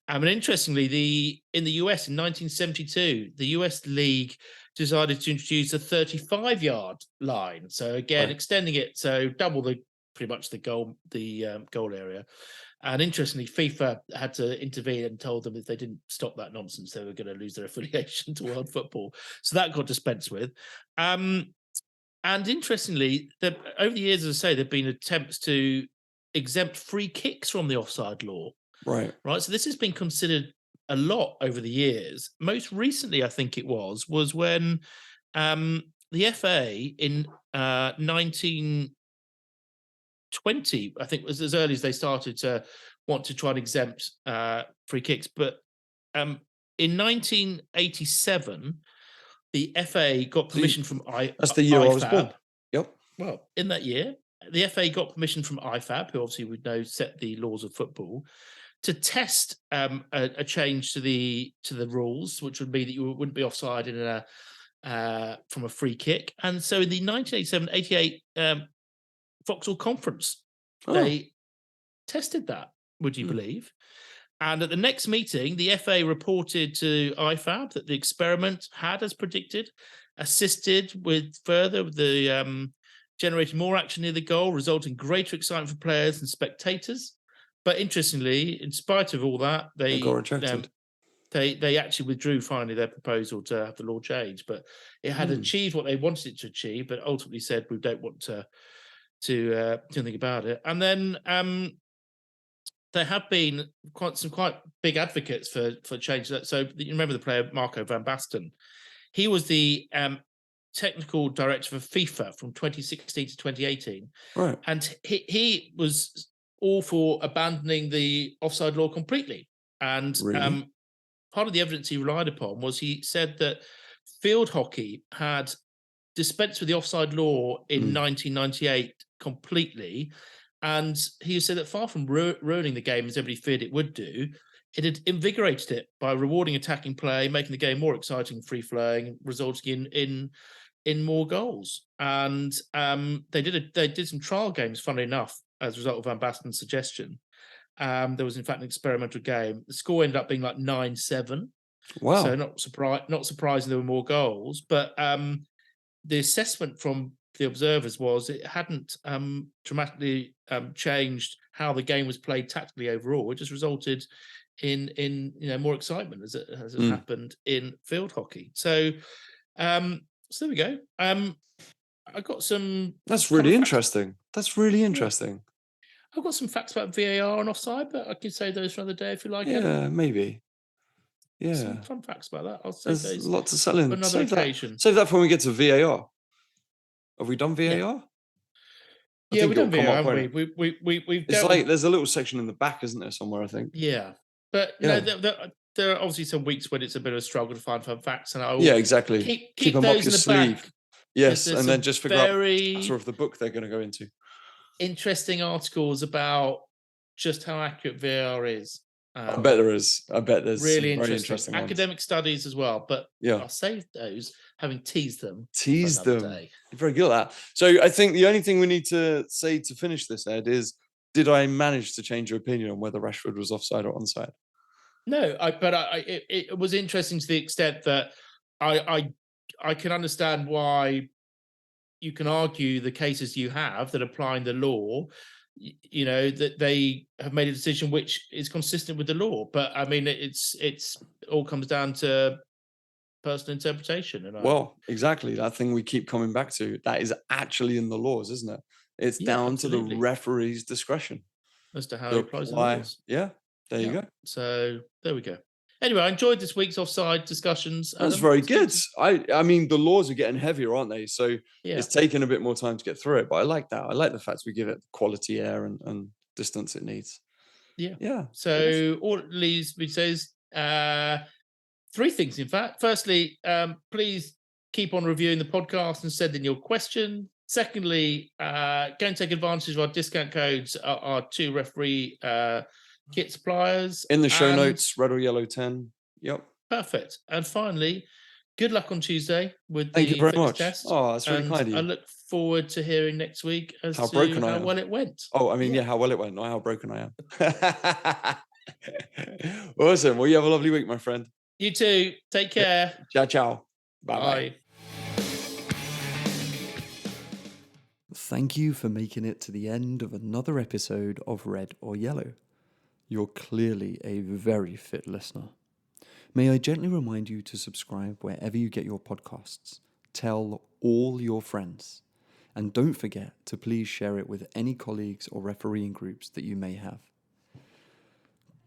And interestingly, in the US in 1972, the US League decided to introduce a 35-yard line. So again, Right. extending it so double pretty much the goal area. And interestingly, FIFA had to intervene and told them if they didn't stop that nonsense, they were going to lose their affiliation to world football. So that got dispensed with. And interestingly, over the years, as I say, there have been attempts to exempt free kicks from the offside law. Right. So this has been considered a lot over the years. Most recently, I think it was when the FA in 1920, I think it was as early as they started to want to try and exempt free kicks. But in 1987, the FA got permission from That's the year I was IFAB. born. Yep. Well, in that year, the FA got permission from IFAB, who obviously we know set the laws of football, to test a change to the rules, which would mean that you wouldn't be offside in from a free kick. And so in the 1987-88 Vauxhall Conference, they tested that, would you believe? And at the next meeting, the FA reported to IFAB that the experiment had, as predicted, assisted with the generating more action near the goal, resulting in greater excitement for players and spectators. But interestingly, in spite of all that, they got rejected. They actually withdrew finally their proposal to have the law change. But it had achieved what they wanted it to achieve, but ultimately said we don't want to do anything about it. And then there have been quite big advocates for change. So you remember the player Marco van Basten? He was the technical director for FIFA from 2016 to 2018, right? And he was all for abandoning the offside law completely. And really? Part of the evidence he relied upon was he said that field hockey had dispensed with the offside law in 1998 completely. And he said that far from ruining the game as everybody feared it would do, it had invigorated it by rewarding attacking play, making the game more exciting and free-flowing, resulting in more goals. And they did some trial games, funnily enough, as a result of Van Basten's suggestion. There was in fact an experimental game. The score ended up being like 9-7. Wow! So not surprising there were more goals, but the assessment from the observers was it hadn't dramatically changed how the game was played tactically overall. It just resulted in more excitement as it happened in field hockey. So there we go. I got some. That's really interesting. That's really interesting. I've got some facts about VAR and offside, but I can say those for another day if you like. Yeah, maybe. Yeah, some fun facts about that. I'll say there's those a lot to sell in. another occasion. Save that for when we get to VAR. Have we done VAR? Yeah. Yeah, we've done VAR, haven't we? We've it's like there's a little section in the back, isn't there, somewhere, I think? Yeah. But no, there are obviously some weeks when it's a bit of a struggle to find fun facts, and I will exactly. keep them those up your in the sleeve. back. Yes, and then just figure out sort of the book they're going to go into. Interesting articles about just how accurate VAR is. I bet there is. I bet there's really very interesting academic ones. Studies as well. But I'll save those, having teased them. Day. You're very good at that. So I think the only thing we need to say to finish this, Ed, is did I manage to change your opinion on whether Rashford was offside or onside? No, it was interesting to the extent that I can understand why you can argue the cases you have that applying the law, that they have made a decision which is consistent with the law. But I mean, it's all comes down to personal interpretation. And exactly that thing we keep coming back to. That is actually in the laws, isn't it? It's down to the referee's discretion as to how he applies the laws. Yeah, there you go. So there we go. Anyway, I enjoyed this week's offside discussions. That's very good. I mean, the laws are getting heavier, aren't they? So it's taken a bit more time to get through it. But I like that. I like the fact we give it quality air and distance it needs. Yeah. So all it leaves me says three things, in fact. Firstly, please keep on reviewing the podcast and send in your question. Secondly, go and take advantage of our discount codes, our 2 referee kit suppliers. In the show notes, red or yellow 10. Yep. Perfect. And finally, good luck on Tuesday with Thank you the very fitness much. test. Oh, that's really And kind of I you. look forward to hearing next week as How to broken I how am. well it went. Oh, I mean, yeah, how well it went, not how broken I am. Awesome. Well, you have a lovely week, my friend. You too. Take care. Ciao, ciao. Bye-bye. Bye. Thank you for making it to the end of another episode of Red or Yellow. You're clearly a very fit listener. May I gently remind you to subscribe wherever you get your podcasts. Tell all your friends. And don't forget to please share it with any colleagues or refereeing groups that you may have.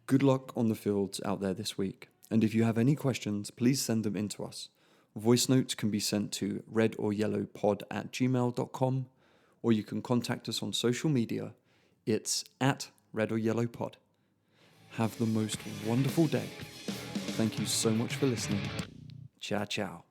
Good luck on the fields out there this week. And if you have any questions, please send them in to us. Voice notes can be sent to redoryellowpod@gmail.com, or you can contact us on social media. It's @redoryellowpod. Have the most wonderful day. Thank you so much for listening. Ciao, ciao.